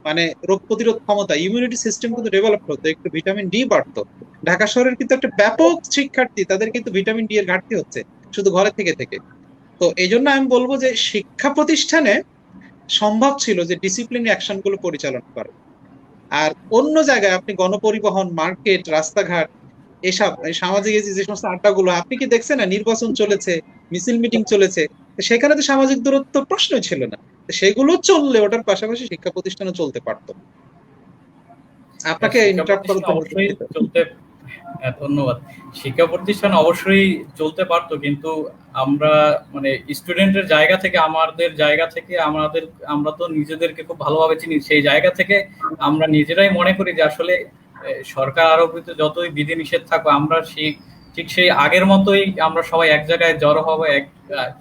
মানে রোগ প্রতিরোধ ক্ষমতা, ইমিউনিটি সিস্টেম কিন্তু ডেভেলপ হতো, একটু ভিটামিন ডি বাড়তো। ঢাকা শহরের কিন্তু একটা ব্যাপক শিক্ষার্থী, তাদের কিন্তু ভিটামিন ডি এর ঘাটতি হচ্ছে শুধু ঘরে থেকে থেকে। তো এই জন্য আমি বলবো যে শিক্ষা প্রতিষ্ঠানে সম্ভব ছিল যে ডিসিপ্লিন অ্যাকশন গুলো পরিচালনা করে। আর অন্য জায়গায় আপনি গণপরিবহন, মার্কেট, রাস্তাঘাট, এসব এই সামাজিক এই যে সমস্ত আড্ডাগুলো আপনি কি দেখছেন না? নির্বাচন চলেছে, মিছিল মিটিং চলেছে, তো সেখানে তো সামাজিক দূরত্ব প্রশ্নই ছিল না। তো সেগুলো চললে ওটার পাশাপাশি শিক্ষা প্রতিষ্ঠানে চলতে পারতো। আপনাকে
শিক্ষা
ইন্টারাপ্ট করার
প্রতিষ্ঠান
জন্য
অবশ্যই
দুঃখিত।
চলতে, হ্যাঁ, ধন্যবাদ। শিক্ষা প্রতিষ্ঠান অবশ্যই চলতে পারতো, কিন্তু আমরা মানে স্টুডেন্টের জায়গা থেকে, আমাদের জায়গা থেকে, আমরা তো নিজেদেরকে খুব ভালোভাবে চিনি, সেই জায়গা থেকে আমরা নিজেরাই মনে করি যে আসলে সরকার আরোপিত যতই বিধিনিষেধ থাকুক, আমরা ঠিক সেই আগের মতোই আমরা সবাই এক জায়গায় জড়ো হবো,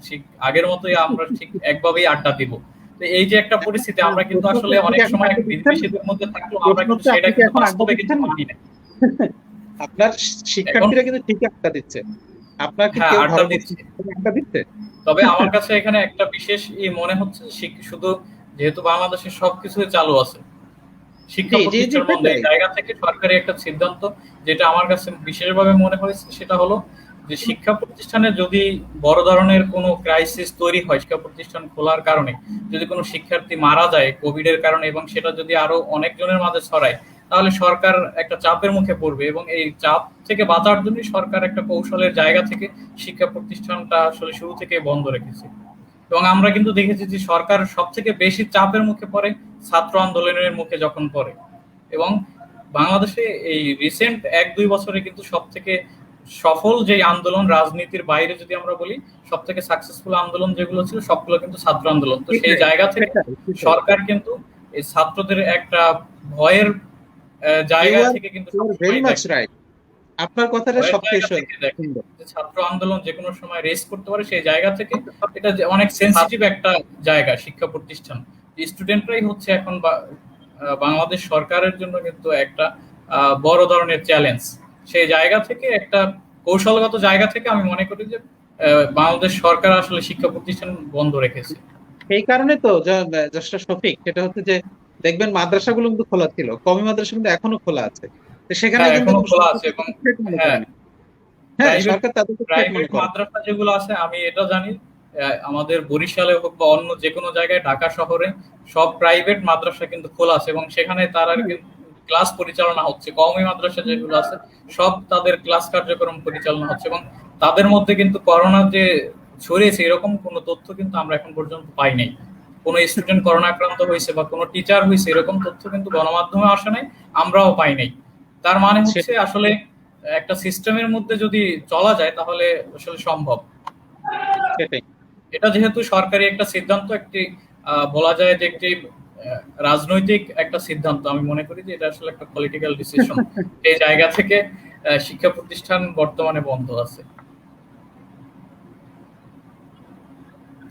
ঠিক আগের মতোই আমরা ঠিক একভাবেই আড্ডা দিব। তো এই যে একটা পরিস্থিতি, আমরা কিন্তু আসলে অনেক সময় বিধিনিষেধের মধ্যে থাকলেও আমরা
প্রশ্ন
কিন্তু
হচ্ছে
সেটা
আপনি কি
কিন্তু
এখন আড্ডা
বাস্তবে কিন্তু
দিচ্ছেন না?
মানি না।
আপনার
এখন
শিক্ষার্থীরা কিন্তু ঠিকই আড্ডা দিচ্ছে, আপনার কি
হ্যাঁ,
কেউ
আড্ডা
ঘরে বসে
দিচ্ছে।
আড্ডা দিচ্ছে?
তবে আমার কাছে এখানে একটা বিশেষ মনে হচ্ছে, শুধু যেহেতু বাংলাদেশে সবকিছু চালু আছে, শিক্ষা
জি জি জি,
প্রতিষ্ঠান বন্ধ,
সেটাই।
এই জায়গা থেকে সরকারি একটা সিদ্ধান্ত যেটা আমার কাছে বিশেষভাবে মনে হয়েছে, সেটা হলো যে শিক্ষা প্রতিষ্ঠানে যদি বড় ধরনের কোনো ক্রাইসিস তৈরি হয় শিক্ষা প্রতিষ্ঠান খোলার কারণে, যদি কোনো শিক্ষার্থী মারা যায় কোভিড এর কারণে এবং সেটা যদি আরো অনেকজনের মাঝে ছড়ায়, তাহলে সরকার একটা চাপের মুখে পড়বে, এবং এই চাপ থেকে বাঁচার জন্য সরকার একটা কৌশলের জায়গা থেকে শিক্ষা প্রতিষ্ঠানটা আসলে শুরু থেকে বন্ধ রেখেছে। এবং আমরা কিন্তু দেখেছি যে সরকার সব থেকে বেশি চাপের মুখে পড়ে ছাত্র আন্দোলনের মুখে যখন পড়ে। এবং বাংলাদেশে এই রিসেন্ট 1-2 বছরে কিন্তু সব থেকে সফল যে আন্দোলন, রাজনীতির বাইরে যদি আমরা বলি, সব থেকে সাকসেসফুল আন্দোলন যেগুলো ছিল সবগুলো কিন্তু ছাত্র আন্দোলন। তো সেই জায়গা থেকে সরকার কিন্তু এই ছাত্রদের একটা ভয়ের জায়গা থেকে কিন্তু
ভেরি মাচ রাইট, আপনার কথাটা সবচেয়ে
ছাত্র আন্দোলন যে কোনো সময় রেস করতে পারে, সেই জায়গা থেকে এটা অনেক সেন্সিটিভ একটা জায়গা শিক্ষা প্রতিষ্ঠান। স্টুডেন্টরাই হচ্ছে এখন বাংলাদেশ সরকারের জন্য কিন্তু একটা বড় ধরনের চ্যালেঞ্জ। সেই জায়গা থেকে একটা কৌশলগত জায়গা থেকে আমি মনে করি যে বাংলাদেশ সরকার আসলে শিক্ষা প্রতিষ্ঠান বন্ধ রেখেছে।
এই কারণে তো শফিক, সেটা হচ্ছে যে দেখবেন মাদ্রাসাগুলো কিন্তু খোলা ছিল, কওমি মাদ্রাসা কিন্তু এখনো খোলা আছে, সেখানে
এখনো খোলা আছে। এবং
সরকার তাদেরকে
প্রাইভেট মাদ্রাসা যেগুলো আছে, আমি এটা জানি আমাদের বরিশালে হোক বা অন্য যে কোনো জায়গায়, ঢাকা শহরে সব প্রাইভেট মাদ্রাসা কিন্তু খোলা আছে এবং সেখানে তারা ক্লাস পরিচালনা হচ্ছে। কওমি মাদ্রাসা যেগুলো আছে সব তাদের ক্লাস কার্যক্রম পরিচালনা হচ্ছে এবং তাদের মধ্যে কিন্তু করোনা যে ছড়িয়েছে এরকম কোনো তথ্য কিন্তু আমরা এখন পর্যন্ত পাই নাই। কোনো স্টুডেন্ট করোনা আক্রান্ত হয়েছে বা কোনো টিচার হয়েছে এরকম তথ্য কিন্তু গণমাধ্যমে আসে নাই, আমরাও পাই নাই। তার মানে হচ্ছে আসলে একটা সিস্টেমের মধ্যে যদি চলা যায় তাহলে আসলে সম্ভব। এটা যেহেতু সরকারি একটা সিদ্ধান্ত, একটি বলা যায় যে একটি রাজনৈতিক একটা সিদ্ধান্ত, আমি মনে করি যে এটা আসলে একটা পলিটিক্যাল ডিসিশন। এই জায়গা থেকে শিক্ষা প্রতিষ্ঠান বর্তমানে বন্ধ আছে।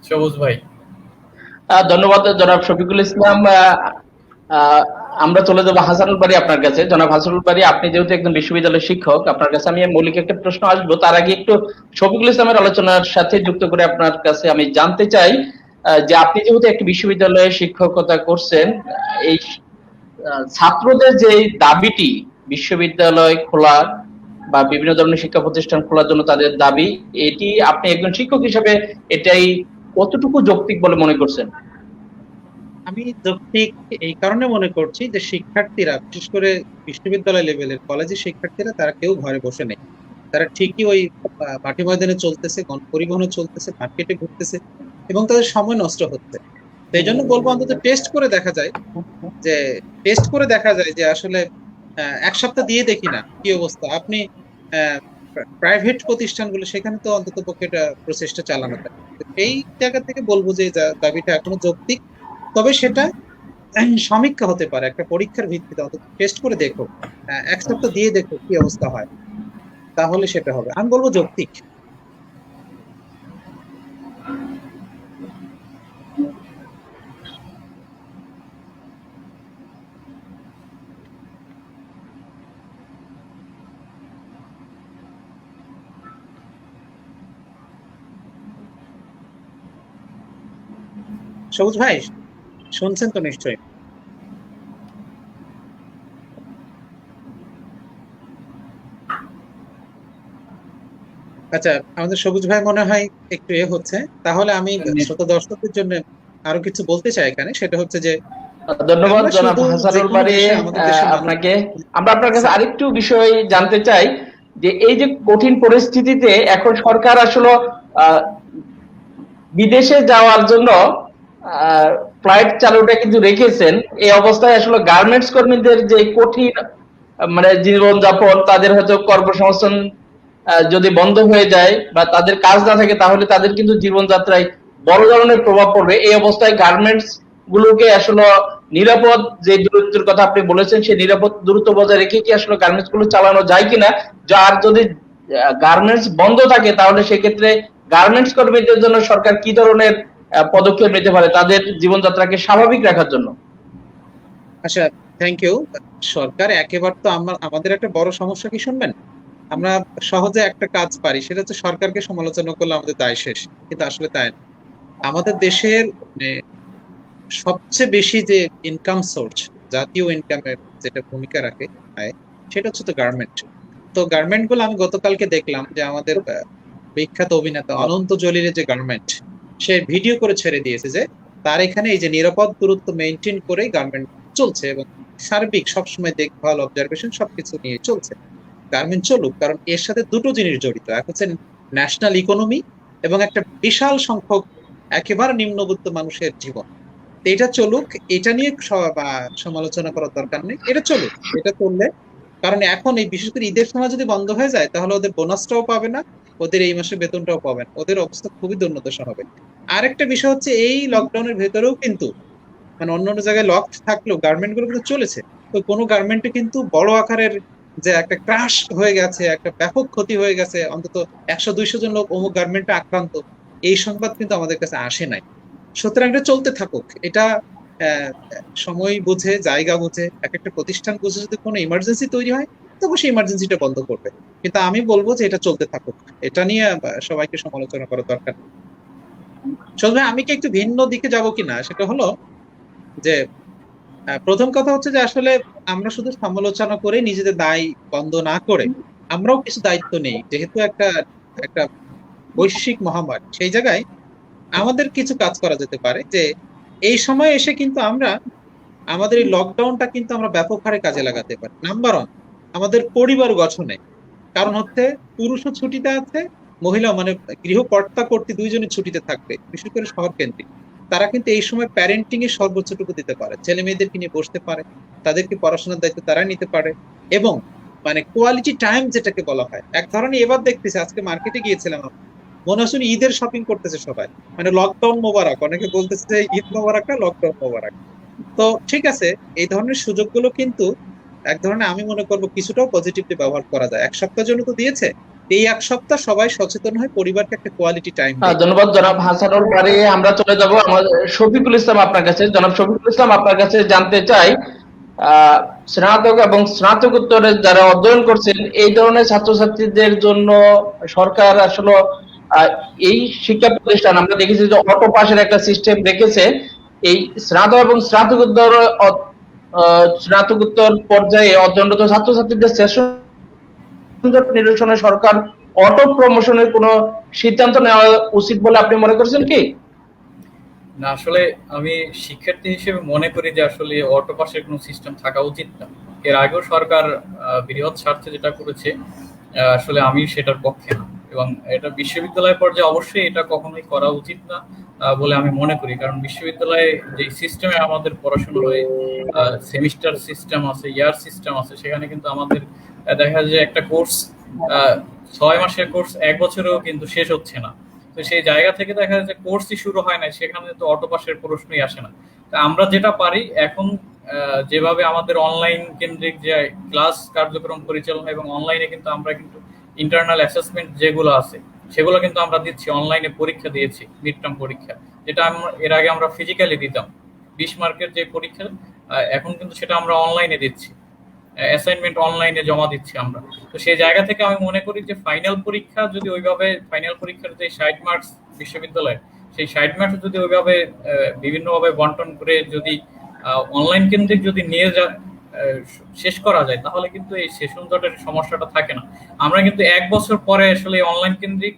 সবুজ ভাই,
ধন্যবাদ জনাব শফিকুল ইসলাম। আমরা চলে যাবো হাসানুল বারী আপনার কাছে। জনাব হাসানুল বারী, আপনি যেহেতু একজন বিশ্ববিদ্যালয়ের শিক্ষক, আপনার কাছে আমি মৌলিক একটা প্রশ্ন আসবো। তার আগে একটু শফিকুল ইসলামের আলোচনার সাথে যুক্ত করে আপনার কাছে আমি জানতে চাই যে আপনি যেহেতু একটি বিশ্ববিদ্যালয়ে শিক্ষকতা করছেন, এই ছাত্রদের যে দাবিটি বিশ্ববিদ্যালয় খোলার বা বিভিন্ন ধরনের শিক্ষা প্রতিষ্ঠান খোলার জন্য তাদের দাবি, এটি আপনি একজন শিক্ষক হিসেবে এটাই কতটুকু যৌক্তিক বলে মনে করছেন?
আমি যৌক্তিক এই কারণে মনে করছি যে শিক্ষার্থীরা, বিশেষ করে বিশ্ববিদ্যালয় লেভেলের কলেজের শিক্ষার্থীরা, তারা কেউ ঘরে বসে নেই। তারা ঠিকই ওই মাঠে ময়দানে চলতেছে, পরিবহনে চলতেছে, মার্কেটে ঘুরতেছে এবং তাদের সময় নষ্ট হচ্ছে। এই জন্য বলবো অন্তত টেস্ট করে দেখা যায় যে আসলে এক সপ্তাহ দিয়ে দেখি না কি অবস্থা। আপনি প্রাইভেট প্রতিষ্ঠানগুলো, সেখানে তো অন্তত পক্ষে এটা প্রচেষ্টা চালানো থাকে। এই জায়গা থেকে বলবো যে দাবিটা এখনো যৌক্তিক, তবে সেটা সমীক্ষা হতে পারে একটা পরীক্ষার ভিত্তিতে। অন্তত টেস্ট করে দেখো, এক সপ্তাহ দিয়ে দেখো কি অবস্থা হয়, তাহলে সেটা হবে। আমি বলবো যৌক্তিক। সবুজ ভাই, শুনছেন তো নিশ্চয়ই? আচ্ছা, আমাদের সবুজ ভাই মনে হয় একটু হচ্ছে। তাহলে আমি শ্রোতা দর্শকদের জন্য আরো কিছু বলতে চাই এখানে, সেটা হচ্ছে যে
ধন্যবাদ জনাব হাসানুল বারী আপনাকে। আমরা আপনার কাছে আরেকটু বিষয় জানতে চাই যে এই যে কঠিন পরিস্থিতিতে এখন সরকার আসলে বিদেশে যাওয়ার জন্য ফ্লাইট চালুটা কিন্তু রেখেছেন। এই অবস্থায় আসলে গার্মেন্টস কর্মীদের যে কঠিন মানে জীবনযাপন, তাদের হয়তো কর্মসংস্থান যদি বন্ধ হয়ে যায় বা তাদের কাজ না থাকে, তাহলে তাদের কিন্তু জীবনযাত্রায় বড় ধরনের প্রভাব পড়বে। এই অবস্থায় গার্মেন্টস গুলোকে আসলে নিরাপদ যে দূরত্বের কথা আপনি বলেছেন, সেই নিরাপদ দূরত্ব বজায় রেখে কি আসলে গার্মেন্টস গুলো চালানো যায় কিনা? আর যদি গার্মেন্টস বন্ধ থাকে তাহলে সেক্ষেত্রে গার্মেন্টস কর্মীদের জন্য সরকার কি ধরনের পদক্ষেপ নিতে পারে তাদের জীবনযাত্রাকে স্বাভাবিক রাখার জন্য?
আচ্ছা, থ্যাংক ইউ। সরকার একেবারে তো আমাদের একটা বড় সমস্যা কি শুনবেন, আমরা সহজে একটা কাজ পারি, সেটা হচ্ছে সরকারকে সমালোচনা করলে আমাদের দায় শেষ, কিন্তু আসলে তাই না। আমাদের দেশের সবচেয়ে বেশি যে ইনকাম সোর্স, জাতীয় ইনকামের যেটা ভূমিকা রাখে সেটা হচ্ছে তো গার্মেন্ট। তো গার্মেন্ট গুলো আমি গতকালকে দেখলাম যে আমাদের বিখ্যাত অভিনেতা অনন্ত জলিলের যে গার্মেন্ট, সে ভিডিও করে ছেড়ে দিয়েছে যে তার এখানে এই যে নিরাপদ দূরত্ব মেনটেন করে গার্মেন্ট চলছে এবং সার্বিক সবসময় দেখভাল, অবজারভেশন সবকিছু নিয়ে চলছে। গার্মেন্ট চলুক, কারণ এর সাথে দুটো জিনিস জড়িত, এক হচ্ছে ন্যাশনাল ইকোনমি এবং একটা বিশাল সংখ্যক একেবারে নিম্নবিত্ত মানুষের জীবন। তো এটা চলুক, এটা নিয়ে সমালোচনা করার দরকার নেই, এটা চলুক, এটা চললে, কারণ এখন এই বিশেষ করে ঈদের সময় যদি বন্ধ হয়ে যায় তাহলে ওদের বোনাসটাও পাবে না, ওদের এই মাসে বেতনটাও পাবে না, ওদের অবস্থা খুবই দুর্দশা হবে। আরেকটা বিষয় হচ্ছে এই লকডাউনের ভেতরেও কিন্তু মানে অন্যান্য জায়গায় লক থাকলেও গার্মেন্ট গুলো কিন্তু চলেছে। তো কোনো গার্মেন্টে কিন্তু বড় আকারের যে একটা ক্রাশ হয়ে গেছে, একটা ব্যাপক ক্ষতি হয়ে গেছে, অন্তত 100-200 জন লোক অমুক গার্মেন্টে আক্রান্ত, এই সংবাদ কিন্তু আমাদের কাছে আসে নাই। সুতরাং এটা চলতে থাকুক, এটা সময় বুঝে, জায়গা বুঝে, এক একটা প্রতিষ্ঠান বুঝে যদি কোনো ইমার্জেন্সি তৈরি হয় তবে সেই ইমার্জেন্সিটা বন্ধ করবে, কিন্তু আমি বলবো যে এটা চলতে থাকুক, এটা নিয়ে সবাইকে সমালোচনা করার দরকার নেই। আসলে আমি কি একটু ভিন্ন দিকে যাব কিনা সেটা হলো যে প্রথম কথা হচ্ছে যে আসলে আমরা শুধু সমালোচনা করে নিজেদের দায় বন্ধ না করে আমরাও কিছু দায়িত্ব নেই, যেহেতু একটা একটা বৈশ্বিক মহামারী, সেই জায়গায় আমাদের কিছু কাজ করা যেতে পারে। যে এই সময় এসে কিন্তু আমরা আমাদের এই লকডাউনটা কিন্তু আমরা ব্যাপক হারে কাজে লাগাতে পারি। নাম্বার ওয়ান, আমাদের পরিবার গঠনে, কারণ হচ্ছে পুরুষও ছুটিতে আছে, মহিলা মানে গৃহকর্তা কর্তী দুইজনই ছুটিতে থাকবে, বিশেষ করে শহর কেন্দ্রিক। তারা কিন্তু এই সময় প্যারেন্টিং এর সর্বোচ্চটুকু দিতে পারে, ছেলে মেয়েদেরকে নিয়ে বসতে পারে, তাদেরকে পড়াশোনার দায়িত্ব তারা নিতে পারে, এবং মানে কোয়ালিটি টাইম যেটাকে বলা হয় এক ধরনের। এবার দেখতেছি, আজকে মার্কেটে গিয়েছিলাম, মনে হচ্ছে ঈদের শপিং করতেছে সবাই, মানে লকডাউন মোবারক, অনেকে বলতেছে যে ঈদ মোবারক না লকডাউন মোবারক। তো ঠিক আছে, এই ধরনের সুযোগগুলো কিন্তু এক ধরনের আমি মনে করবো কিছুটাও পজিটিভলি ব্যবহার করা যায়। 1 সপ্তাহ জন্য তো দিয়েছে, এই 1 সপ্তাহ সবাই সচেতন হয়, পরিবারকে একটা কোয়ালিটি টাইম দেয়।
ধন্যবাদ জনাব হাসানুল বারী। আমরা চলে যাব আমাদের শফিকুল ইসলাম আপনার কাছে। জনাব শফিকুল ইসলাম, আপনার কাছে জানতে চাই, স্নাতক এবং স্নাতকোত্তরে যারা অধ্যয়ন করছেন এই ধরনের ছাত্রছাত্রীদের জন্য সরকার আসলে এই শিক্ষা প্রতিষ্ঠান আমরা দেখেছি যে অটো পাসের একটা সিস্টেম রেখেছে। এই স্নাতক এবং স্নাতকোত্তর পর্যায়ে অধ্যয়নরত ছাত্রছাত্রীদের সেশন নিরসনে সরকার অটো প্রমোশনের কোনো সিদ্ধান্ত নেওয়া উচিত বলে আপনি মনে করছেন কি?
না, আসলে আমি শিক্ষার্থী হিসেবে মনে করি যে আসলে অটো পাসের কোনো সিস্টেম থাকা উচিত না। এর আগেও সরকার বৃহৎ স্বার্থে যেটা করেছে, আসলে আমি সেটার পক্ষে না, এবং এটা বিশ্ববিদ্যালয় পর্যায়ে অবশ্যই এটা কখনোই করা উচিত না বলে আমি মনে করি। কারণ বিশ্ববিদ্যালয়ে যে সিস্টেমে আমাদের পড়াশোনা হয়, সেমিস্টার সিস্টেম আছে, ইয়ার সিস্টেম আছে, সেখানে কিন্তু আমাদের দেখা যায় একটা কোর্স 6 মাসের কোর্স 1 বছরেও কিন্তু শেষ হচ্ছে না। তো সেই জায়গা থেকে দেখা যাচ্ছে কোর্সই শুরু হয় না, সেখানে তো অটো পাসের প্রশ্নই আসে না। তা আমরা যেটা পারি এখন, যেভাবে আমাদের অনলাইন কেন্দ্রিক যে ক্লাস কার্যক্রম পরিচালনা, এবং অনলাইনে কিন্তু আমরা কিন্তু ইন্টারনাল অ্যাসেসমেন্ট যেগুলো আছে সেগুলো কিন্তু আমরা দিচ্ছি, অনলাইনে পরীক্ষা দিয়েছি, মিড টার্ম পরীক্ষা, যেটা এর আগে আমরা ফিজিক্যালি দিতাম। 20 মার্কের যে পরীক্ষা, এখন কিন্তু সেটা আমরা অনলাইনে দিচ্ছি, অ্যাসাইনমেন্ট অনলাইনে জমা দিচ্ছি আমরা। তো সেই জায়গা থেকে আমি মনে করি যে ফাইনাল পরীক্ষা যদি ওইভাবে, ফাইনাল পরীক্ষার যে 60 মার্কস বিশ্ববিদ্যালয়ে, সেই 60 মার্কস যদি ওইভাবে বিভিন্নভাবে বন্টন করে যদি অনলাইন কেন্দ্রিক যদি নিয়ে শেষ করা যায়, তাহলে কিন্তু এই সেশন জটের সমস্যাটা থাকে না। আমরা কিন্তু 1 বছর পরে আসলে অনলাইন কেন্দ্রিক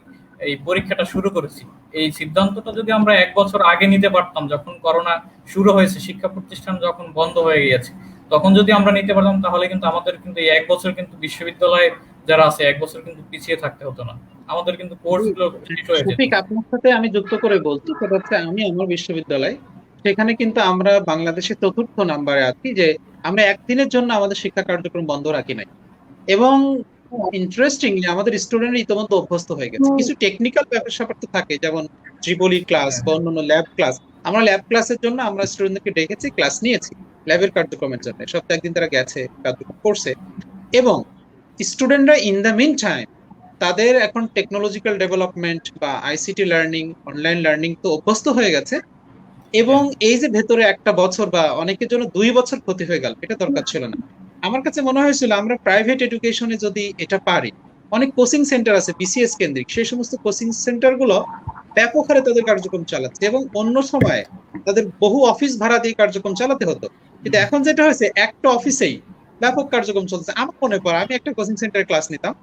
এই পরীক্ষাটা শুরু করেছি। এই সিদ্ধান্তটা যদি আমরা 1 বছর আগে নিতে পারতাম, যখন করোনা শুরু হয়েছে, শিক্ষা প্রতিষ্ঠান যখন বন্ধ হয়ে গিয়েছে, তখন যদি আমরা নিতে পারতাম, তাহলে কিন্তু আমাদের কিন্তু এই 1 বছর কিন্তু বিশ্ববিদ্যালয়ে যারা আছে 1 বছর কিন্তু পিছিয়ে থাকতে হতো না, আমাদের কিন্তু কোর্স গুলো শেষ হয়ে যেত।
শফিক, আপনার সাথে আমি যুক্ত করে বলছি, সেটা হচ্ছে আমি আমার বিশ্ববিদ্যালয়, সেখানে কিন্তু আমরা বাংলাদেশে 4র্থ নাম্বারে আছি, যে আমরা একদিনের জন্য আমাদের শিক্ষা কার্যক্রম বন্ধ রাখি নাই। এবং ইন্টারেস্টিংলি আমাদের স্টুডেন্ট ইতিমধ্যে অভ্যস্ত হয়ে গেছে। কিছু টেকনিক্যাল ব্যাপার স্যাপার তো থাকে, যেমন ট্রিপলি ক্লাস বা অন্যান্য ল্যাব ক্লাস। আমরা ল্যাব ক্লাসের জন্য আমরা স্টুডেন্টদেরকে ডেকেছি, ক্লাস নিয়েছি ল্যাবের কার্যক্রমের জন্য, সপ্তাহে 1 দিন তারা গেছে, কার্যক্রম করছে। এবং স্টুডেন্টরা ইন দ্য মিন টাইম তাদের এখন টেকনোলজিক্যাল ডেভেলপমেন্ট বা আইসিটি লার্নিং, অনলাইন লার্নিং তো অভ্যস্ত হয়ে গেছে। এবং এই যে ভেতরে 1 বছর বা অনেকের জন্য 2 বছর ক্ষতি হয়ে গেল, এটা দরকার ছিল না। আমার কাছে মনে হয়েছিল আমরা প্রাইভেট এডুকেশনে যদি এটা পারি, অনেক কোচিং সেন্টার আছে বিসিএস কেন্দ্রিক, সেই সমস্ত কোচিং সেন্টার গুলো ব্যাপক হারে তাদের কার্যক্রম চালাচ্ছে, এবং অন্য সময় তাদের বহু অফিস ভাড়া দিয়ে কার্যক্রম চালাতে হতো। কিন্তু এখন যেটা হয়েছে, একটা অফিসেই ব্যাপক কার্যক্রম চলছে। আমার মনে পড়ে আমি একটা কোচিং সেন্টারে ক্লাস নিতাম,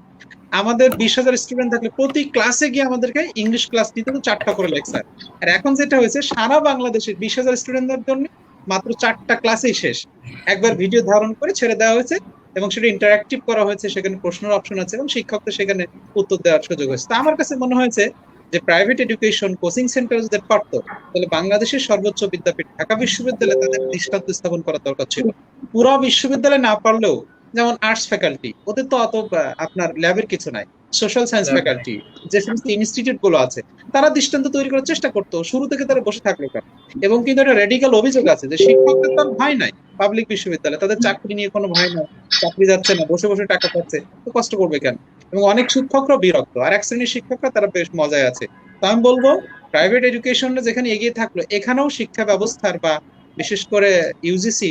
আমাদের 20,000 স্টুডেন্ট থাকলে প্রতি ক্লাসে গিয়ে আমাদেরকে ইংলিশ ক্লাস নিতে হতো 4টা করে লেকচার। আর এখন যেটা হয়েছে, সারা বাংলাদেশের 20,000 স্টুডেন্টদের জন্য মাত্র 4টা ক্লাসেই শেষ, একবার ভিডিও ধারণ করে ছেড়ে দেওয়া হয়েছে, এবং সেটা ইন্টারঅ্যাক্টিভ করা হয়েছে, সেখানে প্রশ্নের অপশন আছে, এবং শিক্ষকদের সেখানে উত্তর দেওয়ার সুযোগ হয়েছে। তা আমার কাছে মনে হয়েছে যে প্রাইভেট এডুকেশন কোচিং সেন্টার যদি পারতো, তাহলে বাংলাদেশের সর্বোচ্চ বিদ্যাপীঠ ঢাকা বিশ্ববিদ্যালয়ে তাদের দৃষ্টান্ত স্থাপন করার দরকার ছিল। পুরো বিশ্ববিদ্যালয় না পারলেও যেমন আর্টস ফ্যাকাল্টি, ওদের তো অত আপনার ল্যাবের কিছু নাই, সোশ্যাল সায়েন্স ফ্যাকাল্টি, যে সমস্ত ইনস্টিটিউট গুলো আছে, তারা দৃষ্টান্ত তৈরি করার চেষ্টা করতো। শুরু থেকে তারা বসে থাকলো কেন? এবং কিন্তু একটা রেডিক্যাল অভিযোগ আছে যে শিক্ষকদের তার ভয় নাই পাবলিক বিশ্ববিদ্যালয়ে, তাদের চাকরি নিয়ে কোনো ভয় নাই, চাকরি যাচ্ছে না, বসে বসে টাকা পাচ্ছে, তো কষ্ট করবে কেন? এবং অনেক শিক্ষকরা বিরক্ত, আর এক শ্রেণীর শিক্ষকরা তারা বেশ মজায় আছে। তো আমি বলবো প্রাইভেট এডুকেশনে যেখানে এগিয়ে থাকলো, এখানেও শিক্ষা ব্যবস্থার বা বিশেষ করে ইউজিসি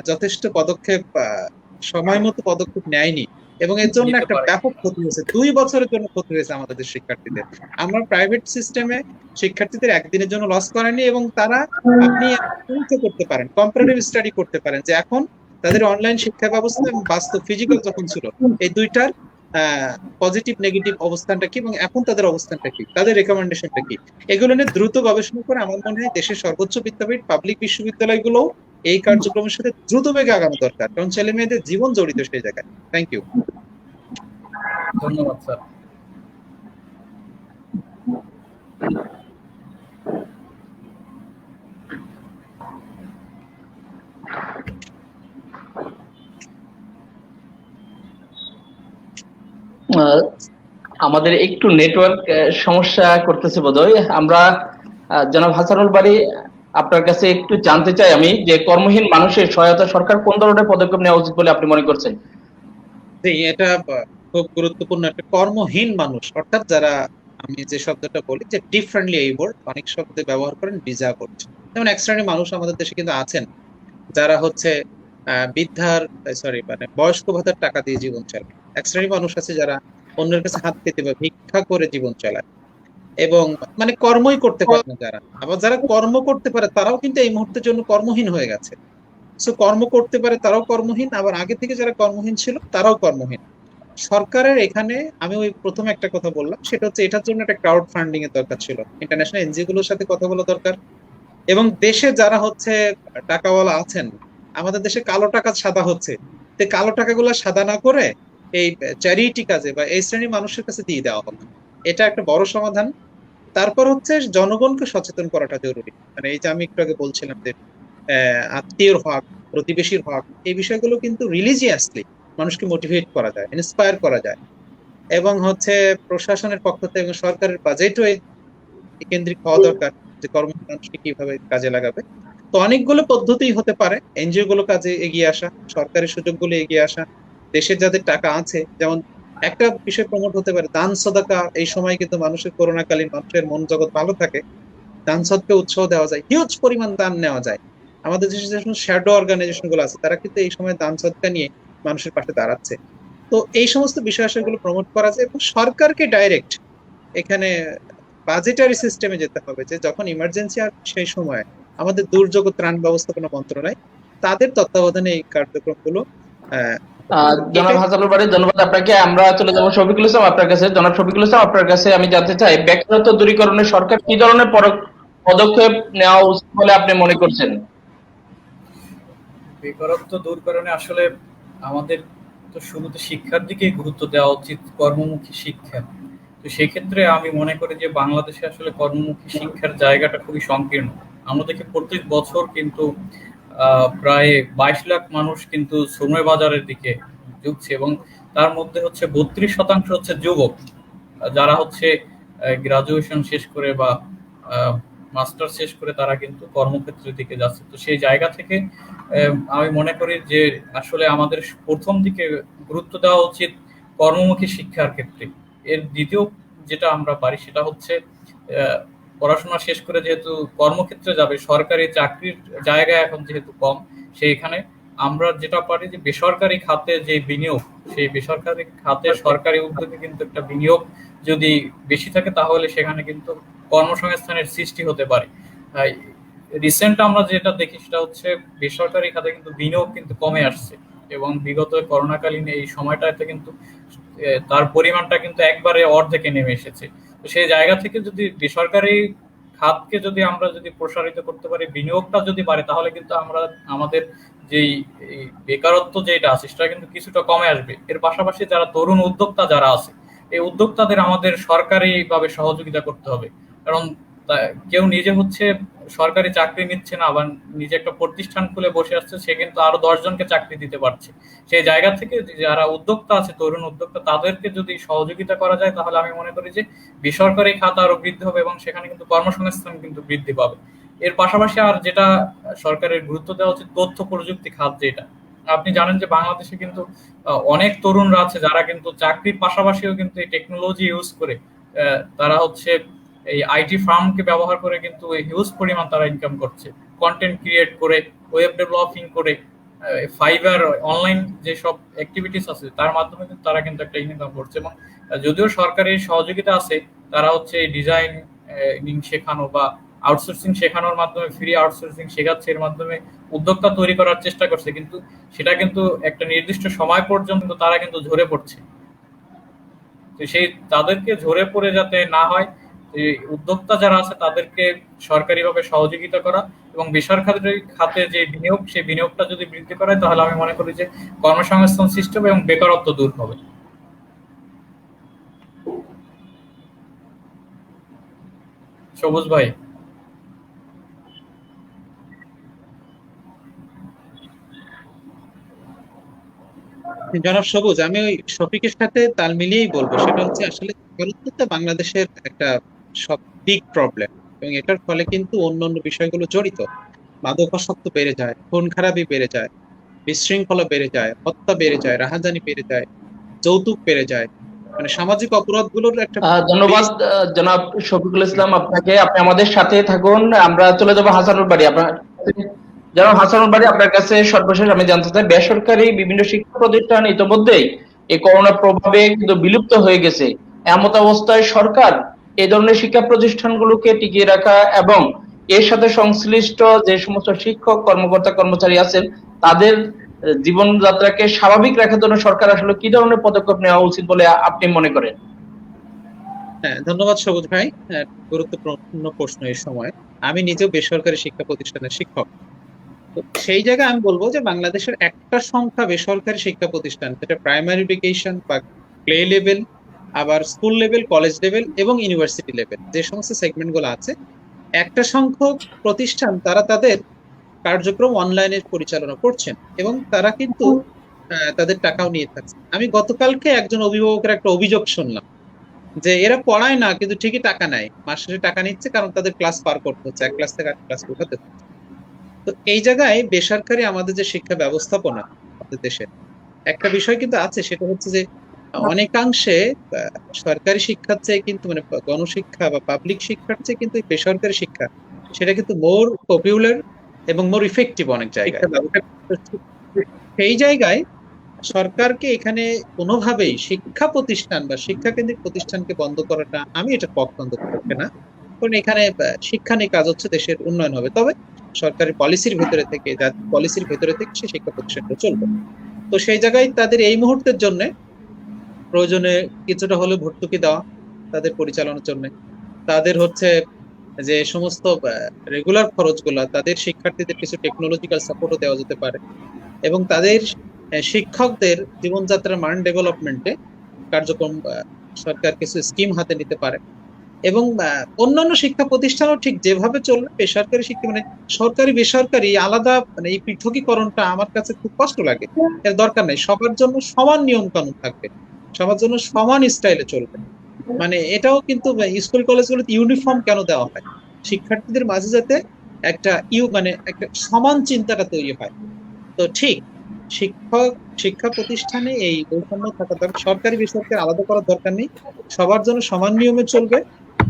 যথেষ্ট পদক্ষেপ সময় মতো পদক্ষেপ নেয়নি, এবং এর জন্য
নিতে
একটা
পারে।
ব্যাপক ক্ষতি হয়েছে, 2 বছরের জন্য ক্ষতি হয়েছে আমাদের শিক্ষার্থীদের। আমরা প্রাইভেট সিস্টেমে শিক্ষার্থীদের একদিনের জন্য লস করেনি, এবং তারা আপনি পরীক্ষা করতে পারেন, কম্পারেটিভ স্টাডি করতে পারেন যে এখন তাদের অনলাইন শিক্ষা ব্যবস্থা এবং বাস্তব ফিজিক্যাল যখন ছিল, এই দুইটার পজিটিভ নেগেটিভ অবস্থানটা কি, এবং এখন তাদের অবস্থানটা কি, তাদের রেকমেন্ডেশনটা কি, এগুলো নিয়ে দ্রুত গবেষণা করে আমার মনে হয় দেশের সর্বোচ্চ বিদ্যাপীঠ পাবলিক বিশ্ববিদ্যালয়গুলো এই কার্যক্রমের সাথে দ্রুত বেগে আগানো দরকার, কারণ ছেলে মেয়েদের জীবন জড়িত সেই জায়গায়। Thank you.
ধন্যবাদ স্যার।
আহ, আমাদের একটু নেটওয়ার্ক সমস্যা করতেছে বোধহয়। আমরা জনাব হাসানুল বারী, আপনার কাছে একটু জানতে চাই আমি যে কর্মহীন মানুষের সহায়তা সরকার কোন ধরনের পদক্ষেপ নেওয়া উচিত বলে আপনি মনে করছেন?
জি, এটা খুব গুরুত্বপূর্ণ। একটা কর্মহীন মানুষ অর্থাৎ যারা, আমি যে শব্দটা বলি যে ডিফারেন্টলি এইবল, অনেক শব্দে ব্যবহার করেন ডিজাবল, যেমন এক শ্রেণীর মানুষ আমাদের দেশে কিন্তু আছেন যারা হচ্ছে বৃদ্ধার সরি মানে বয়স্ক ভাতার টাকা দিয়ে জীবন চালায়। এক শ্রেণীর মানুষ আছে যারা অন্যের কাছে হাত পেতে বা ভিক্ষা করে জীবন চালায়, এবং মানে কর্মই করতে পারে না যারা। আবার যারা কর্ম করতে পারে তারাও কিন্তু এই মুহূর্তের জন্য কর্মহীন হয়ে গেছে। সো কর্ম করতে পারে তারাও কর্মহীন, আবার আগে থেকে যারা কর্মহীন ছিল তারাও কর্মহীন। সরকারের এখানে, আমি ওই প্রথমে একটা কথা বললাম, সেটা হচ্ছে এটার জন্য একটা ক্রাউড ফান্ডিং এর দরকার ছিল, ইন্টারন্যাশনাল এনজিও গুলোর সাথে কথা বলা দরকার, এবং দেশে যারা হচ্ছে টাকাওয়ালা আছেন, আমাদের দেশে কালো টাকা সাদা হচ্ছে, তো কালো টাকাগুলো সাদা না করে এই চ্যারিটি কাজে বা এই শ্রেণীর মানুষের কাছে দিয়ে দেওয়া হবে, এটা একটা বড় সমাধান। তারপর হচ্ছে জনগণকে সচেতন করাটা জরুরি। মানে এই যে আমি একটু আগে বলছিলাম যে আত্মীয়র হক, প্রতিবেশীর হক, এই বিষয়গুলো কিন্তু রিলিজিয়াসলি মানুষকে মোটিভেট করা যায়, ইন্সপায়ার করা যায়, এবং হচ্ছে প্রশাসনের পক্ষ থেকে এবং সরকারের বাজেটও কেন্দ্রিক হওয়া দরকার যে কর্মহীন মানুষকে কিভাবে কাজে লাগাবে। তো অনেকগুলো পদ্ধতি হতে পারে, এনজিও গুলো কাজে এগিয়ে আসা, সরকারি সুযোগগুলো এগিয়ে আসা, দেশের যাদের টাকা আছে, যেমন একটা বিষয় প্রমোট হতে পারে দান সদাকা। এই সময় কিন্তু মানুষের করোনাকালীন মানুষের মন জগৎ ভালো থাকে, দান সদকা উৎসাহ দেওয়া যায়, হিউজ পরিমাণ দান নেওয়া যায়। আমাদের দেশে যে শ্যাডো অর্গানাইজেশন গুলো আছে তারা কিন্তু এই সময় দান সদকা নিয়ে মানুষের পাশে দাঁড়াচ্ছে। তো এই সমস্ত বিষয় আশয়গুলো প্রমোট করা যায়, এবং সরকারকে ডাইরেক্ট এখানে বাজেটারি সিস্টেমে যেতে হবে, যে যখন ইমার্জেন্সি আর সেই সময় আমাদের দুর্যোগ ও ত্রাণ ব্যবস্থাপনা মন্ত্রণালয়, তাদের তত্ত্বাবধানে এই কার্যক্রমগুলো
জনাব হাসানুল বারী, ধন্যবাদ আপনাকে। আমরা চলে যাবো শফিকুল ইসলাম আপনার কাছে। জনাব শফিকুল ইসলাম, আপনার কাছে আমি জানতে চাই বেকারত্ব দূরীকরণে সরকার কি ধরনের পদক্ষেপ নেওয়া উচিত বলে আপনি মনে করছেন?
বেকারত্ব দূরকরণে আসলে আমাদের তো শুরুতে শিক্ষার দিকে গুরুত্ব দেওয়া উচিত, কর্মমুখী শিক্ষা। তো সেক্ষেত্রে আমি মনে করি যে বাংলাদেশে আসলে কর্মমুখী শিক্ষার জায়গাটা খুবই সংকীর্ণ। আমরা দেখি প্রত্যেক বছর কিন্তু প্রায় 22 লাখ মানুষ কিন্তু শ্রমের বাজারের দিকে ঝুঁকছে, এবং তার মধ্যে হচ্ছে 32% হচ্ছে যুবক, যারা হচ্ছে গ্রাজুয়েশন শেষ করে বা মাস্টার শেষ করে তারা কিন্তু কর্মক্ষেত্রের দিকে যাচ্ছে। তো সেই জায়গা থেকে আমি মনে করি যে আসলে আমাদের প্রথম দিকে গুরুত্ব দেওয়া উচিত কর্মমুখী শিক্ষার ক্ষেত্রে। এর দ্বিতীয় যেটা আমরা পারি সেটা হচ্ছে পড়াশোনা শেষ করে যেহেতু কর্মক্ষেত্রে যাবে, সরকারি চাকরির জায়গা এখন যেহেতু কম, সেইখানে আমরা যেটা পারি যে বেসরকারি খাতে যে বিনিয়োগ, সেই বেসরকারি খাতে সরকারি উদ্যোগে কিন্তু একটা বিনিয়োগ যদি বেশি থাকে তাহলে সেখানে কিন্তু কর্মসংস্থানের সৃষ্টি হতে পারে। রিসেন্ট আমরা যেটা দেখি সেটা হচ্ছে বেসরকারি খাতে কিন্তু বিনিয়োগ কিন্তু কমে আসছে, এবং বিগত করোনাকালীন এই সময়টাতে কিন্তু তার পরিমাণটা কিন্তু একবারে অর্ধেকে নেমে এসেছে। তো সেই জায়গা থেকে যদি বেসরকারি খাতকে যদি আমরা যদি প্রসারিত করতে পারি, বিনিয়োগটা যদি বাড়ে, তাহলে কিন্তু আমরা আমাদের যেই বেকারত্ব যেটা আছে সেটা কিন্তু কিছুটা কমে আসবে। এর পাশাপাশি যারা তরুণ উদ্যোক্তা যারা আছে এই উদ্যোক্তাদের আমাদের সরকারি ভাবে সহযোগিতা করতে হবে। কারণ কেউ নিজে হচ্ছে সরকারি চাকরি নিচ্ছে না বা নিজে একটা প্রতিষ্ঠান খুলে বসে আসছে, সে কিন্তু আরো 10 জনকে চাকরি দিতে পারছে। সেই জায়গা থেকে যারা উদ্যোক্তা আছে, তরুণ উদ্যোক্তা, তাদেরকে যদি সহযোগিতা করা যায় তাহলে আমি মনে করি যে বেসরকারি খাত আরো বৃদ্ধি হবে এবং সেখানে কিন্তু কর্মসংস্থান কিন্তু বৃদ্ধি পাবে। এর পাশাপাশি আর যেটা সরকারের গুরুত্ব দেওয়া উচিত, তথ্য প্রযুক্তি খাত। যেটা আপনি জানেন যে বাংলাদেশে কিন্তু অনেক তরুণরা আছে যারা কিন্তু চাকরির পাশাপাশিও কিন্তু এই টেকনোলজি ইউজ করে তারা হচ্ছে এই আইটি ফার্মকে ব্যবহার করে কিন্তু হিউজ পরিমাণ তারা ইনকাম করছে, কন্টেন্ট ক্রিয়েট করে, ওয়েব ডেভেলপিং করে, ফাইবার অনলাইন যেসব অ্যাক্টিভিটিস আছে তার মাধ্যমে কিন্তু তারা কিন্তু একটা ইনকাম করছে। এবং যদিও সরকারি সহযোগিতা আছে, তারা হচ্ছে ডিজাইনিং শেখানো বা আউটসোর্সিং শেখানোর মাধ্যমে, ফ্রি আউটসোর্সিং শেখাচ্ছে, এর মাধ্যমে উদ্যোক্তা তৈরি করার চেষ্টা করছে, কিন্তু সেটা কিন্তু একটা নির্দিষ্ট সময় পর্যন্ত তারা কিন্তু ঝরে পড়ছে। তো সেই তাদেরকে ঝরে পড়ে যাতে না হয়, এই উদ্যোক্তা যারা আছে তাদেরকে সরকারিভাবে সহযোগিতা করা এবং বেসরকারি খাতে যে বিনিয়োগ, সেই বিনিয়োগটা যদি বৃদ্ধি করা হয় তাহলে আমি মনে করি যে কর্মসংস্থান সৃষ্টি হবে এবং বেকারত্ব দূর হবে। সবুজ ভাই।
জনাব সবুজ, আমি ওই শফিকের সাথে তাল মিলিয়েই বলবো, সেটা হচ্ছে আসলে বেকারত্বটা বাংলাদেশের একটা সব বিগ প্রবলেম, এবং এটার ফলে কিন্তু অন্যান্য বিষয়গুলো জড়িত। মাদকাসক্ত বেড়ে যায়, খুন খারাপি বেড়ে যায়, বিশৃঙ্খলা বেড়ে যায়, হত্যা বেড়ে যায়, রাহাজানি বেড়ে যায়, যৌতুক বেড়ে যায়, মানে সামাজিক অপরাধগুলোর একটা
ধন্যবাদ
বেশ।
জনাব শফিকুল ইসলাম আপনাকে। আপনি আমাদের সাথে থাকুন, আমরা চলে যাব হাসানুল বাড়ি। আপনার জনাব হাসানুল বাড়ি, আপনার কাছে সর্বশেষ আমি জানতে চাই, বেসরকারি বিভিন্ন শিক্ষা প্রতিষ্ঠান ইতিমধ্যেই এই করোনার প্রভাবে কিন্তু বিলুপ্ত হয়ে গেছে। এমত অবস্থায় সরকার এই ধরনের শিক্ষা প্রতিষ্ঠানগুলোকে টিকিয়ে রাখা এবং এর সাথে সংশ্লিষ্ট যে সমস্ত শিক্ষক, কর্মকর্তা, কর্মচারী আছেন তাদের জীবনযাত্রাকে স্বাভাবিক রাখার জন্য সরকার আসলে কি ধরনের পদক্ষেপ নেওয়া উচিত বলে আপনি মনে করেন?
হ্যাঁ, ধন্যবাদ সবুজ ভাই। হ্যাঁ, গুরুত্বপূর্ণ প্রশ্ন এই সময়। আমি নিজেও বেসরকারি শিক্ষা প্রতিষ্ঠানের শিক্ষক। তো সেই জায়গায় আমি বলবো যে বাংলাদেশের একটা সংখ্যা বেসরকারি শিক্ষা প্রতিষ্ঠান, সেটা প্রাইমারি এডুকেশন বা প্লে লেভেল, আবার স্কুল লেভেল, কলেজ লেভেল এবং ইউনিভার্সিটি লেভেল, যে সমস্ত সেগমেন্ট গুলো আছে, একটা সংখ্যক প্রতিষ্ঠান তারা তাদের কার্যক্রম অনলাইনে পরিচালনা করছেন এবং তারা কিন্তু তাদের টাকাও নিয়ে থাকছে। আমি গতকালকে একজন অভিভাবকের একটা অভিযোগ শুনলাম যে এরা পড়ায় না কিন্তু ঠিকই টাকা নেয়, মাস শেষে টাকা নিচ্ছে, কারণ তাদের ক্লাস পার করতে হচ্ছে, এক ক্লাস থেকে আরেক ক্লাস উঠাতে হচ্ছে। তো এই জায়গায় বেসরকারি আমাদের যে শিক্ষা ব্যবস্থাপনা আমাদের দেশের, একটা বিষয় কিন্তু আছে, সেটা হচ্ছে যে অনেকাংশে সরকারি শিক্ষার চেয়ে কিন্তু, মানে গণশিক্ষা বা পাবলিক শিক্ষার চেয়ে কিন্তু এই বেসরকারি শিক্ষা, সেটা কিন্তু মোর পপুলার এবং মোর ইফেক্টিভ অনেক জায়গায়। সেই জায়গায় সরকারকে এখানে কোনোভাবেই শিক্ষা প্রতিষ্ঠান বা শিক্ষা কেন্দ্রিক প্রতিষ্ঠানকে বন্ধ করাটা, আমি এটা পছন্দ করছি না। কারণ এখানে শিক্ষা নিয়ে কাজ হচ্ছে, দেশের উন্নয়ন হবে, তবে সরকারি পলিসির ভেতরে থেকে, জাতীয় পলিসির ভেতরে থেকে সে শিক্ষা প্রতিষ্ঠানটা চলবে। তো সেই জায়গায় তাদের এই মুহূর্তের জন্য প্রয়োজনে কিছুটা হলে ভর্তুকি দেওয়া তাদের পরিচালনার জন্য, তাদের হচ্ছে যে সমস্ত রেগুলার খরচগুলা, তাদের শিক্ষার্থীদের কিছু টেকনোলজিক্যাল সাপোর্টও দেওয়া যেতে পারে, এবং তাদের শিক্ষকদের জীবনযাত্রার মান ডেভেলপমেন্টে কার্যক্রম সরকার কিছু স্কিম হাতে নিতে পারে। এবং অন্যান্য শিক্ষা প্রতিষ্ঠানও ঠিক যেভাবে চলবে, বেসরকারি শিক্ষা, মানে সরকারি বেসরকারি আলাদা, মানে এই পৃথকীকরণটা আমার কাছে খুব কষ্ট লাগে। এর দরকার নেই, সবার জন্য সমান নিয়ম কানুন থাকবে, সবার জন্য সমান স্টাইলে চলবে। মানে এটাও কিন্তু স্কুল কলেজগুলোতে ইউনিফর্ম কেন দেওয়া হয়, শিক্ষার্থীদের মাঝে যাতে একটা মানে একটা সমান চিন্তাটা তৈরি হয়। তো ঠিক শিক্ষক শিক্ষা প্রতিষ্ঠানে এই বৈষম্য থাকা দরকার, সরকারি বেসরকারি আলাদা করার দরকার নেই, সবার জন্য সমান নিয়মে চলবে।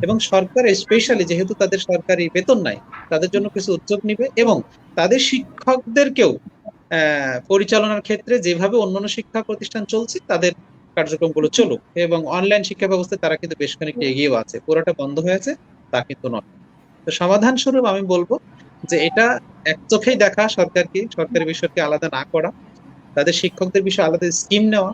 এবং সরকার স্পেশালি যেহেতু তাদের সরকারি বেতন নাই, তাদের জন্য কিছু উদ্যোগ নিবে এবং তাদের শিক্ষকদেরকেও পরিচালনার ক্ষেত্রে যেভাবে অন্যান্য শিক্ষা প্রতিষ্ঠান চলছে তাদের কার্যক্রমগুলো চলুক। এবং অনলাইন শিক্ষা ব্যবস্থায় তারা কিন্তু বেশ খানিকটা এগিয়েও আছে, পুরোটা বন্ধ হয়েছে তা কিন্তু নয়। তো সমাধান স্বরূপ আমি বলবো যে এটা এক চোখেই দেখা, সরকারকে, সরকারি বিষয়কে আলাদা না করা, তাদের শিক্ষকদের বিষয়ে আলাদা স্কিম নেওয়া,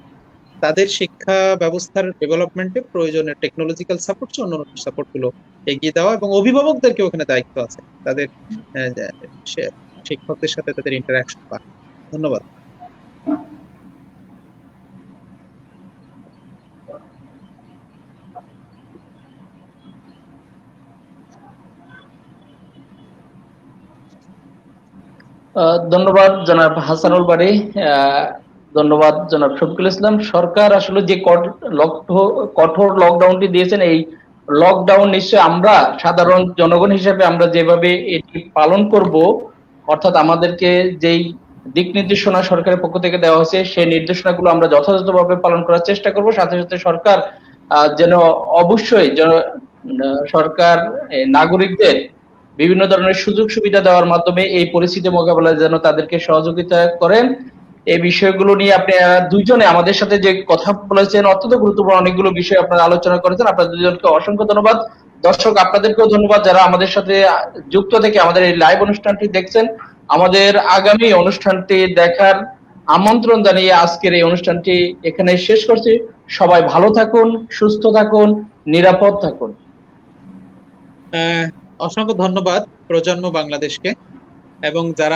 তাদের শিক্ষা ব্যবস্থার ডেভেলপমেন্টে প্রয়োজনীয় টেকনোলজিক্যাল সাপোর্ট, অন্যান্য সাপোর্ট গুলো এগিয়ে দেওয়া, এবং অভিভাবকদেরকে ওখানে দায়িত্ব আছে তাদের শিক্ষকদের সাথে তাদের ইন্টারাকশন করা। ধন্যবাদ।
ধন্যবাদ জনাব হাসানুল বারী। ধন্যবাদ জনাব শফিকুল ইসলাম। সরকার আসলে যে কঠোর লকডাউনটি দিয়েছেন, এই লকডাউন নিশ্চয়ই আমরা সাধারণ জনগণ হিসেবে আমরা যেভাবে এটি পালন করব, অর্থাৎ আমাদেরকে যেই দিক নির্দেশনা সরকারের পক্ষ থেকে দেওয়া হয়েছে সেই নির্দেশনাগুলো আমরা যথাযথভাবে পালন করার চেষ্টা করব। সাথে সাথে সরকার যেন অবশ্যই সরকার নাগরিকদের বিভিন্ন ধরনের সুযোগ সুবিধা দেওয়ার মাধ্যমে এই পরিস্থিতি মোকাবেলায় যেন তাদেরকে সহযোগিতা করেন। এই বিষয়গুলো নিয়ে আপনারা দুইজনে আমাদের সাথে যে কথা বলেছেন, অত্যন্ত গুরুত্বপূর্ণ অনেকগুলো বিষয় আপনারা আলোচনা করেছেন। আপনাদের দুজনকে অসংখ্য ধন্যবাদ। দর্শক আপনাদেরকেও ধন্যবাদ যারা আমাদের সাথে যুক্ত থেকে আমাদের এই লাইভ অনুষ্ঠানটি দেখছেন। আমাদের আগামী অনুষ্ঠানটি দেখার আমন্ত্রণ জানিয়ে আজকের এই অনুষ্ঠানটি এখানে শেষ করছি। সবাই ভালো থাকুন, সুস্থ থাকুন, নিরাপদ থাকুন।
অসংখ্য ধন্যবাদ প্রজন্ম বাংলাদেশকে এবং যারা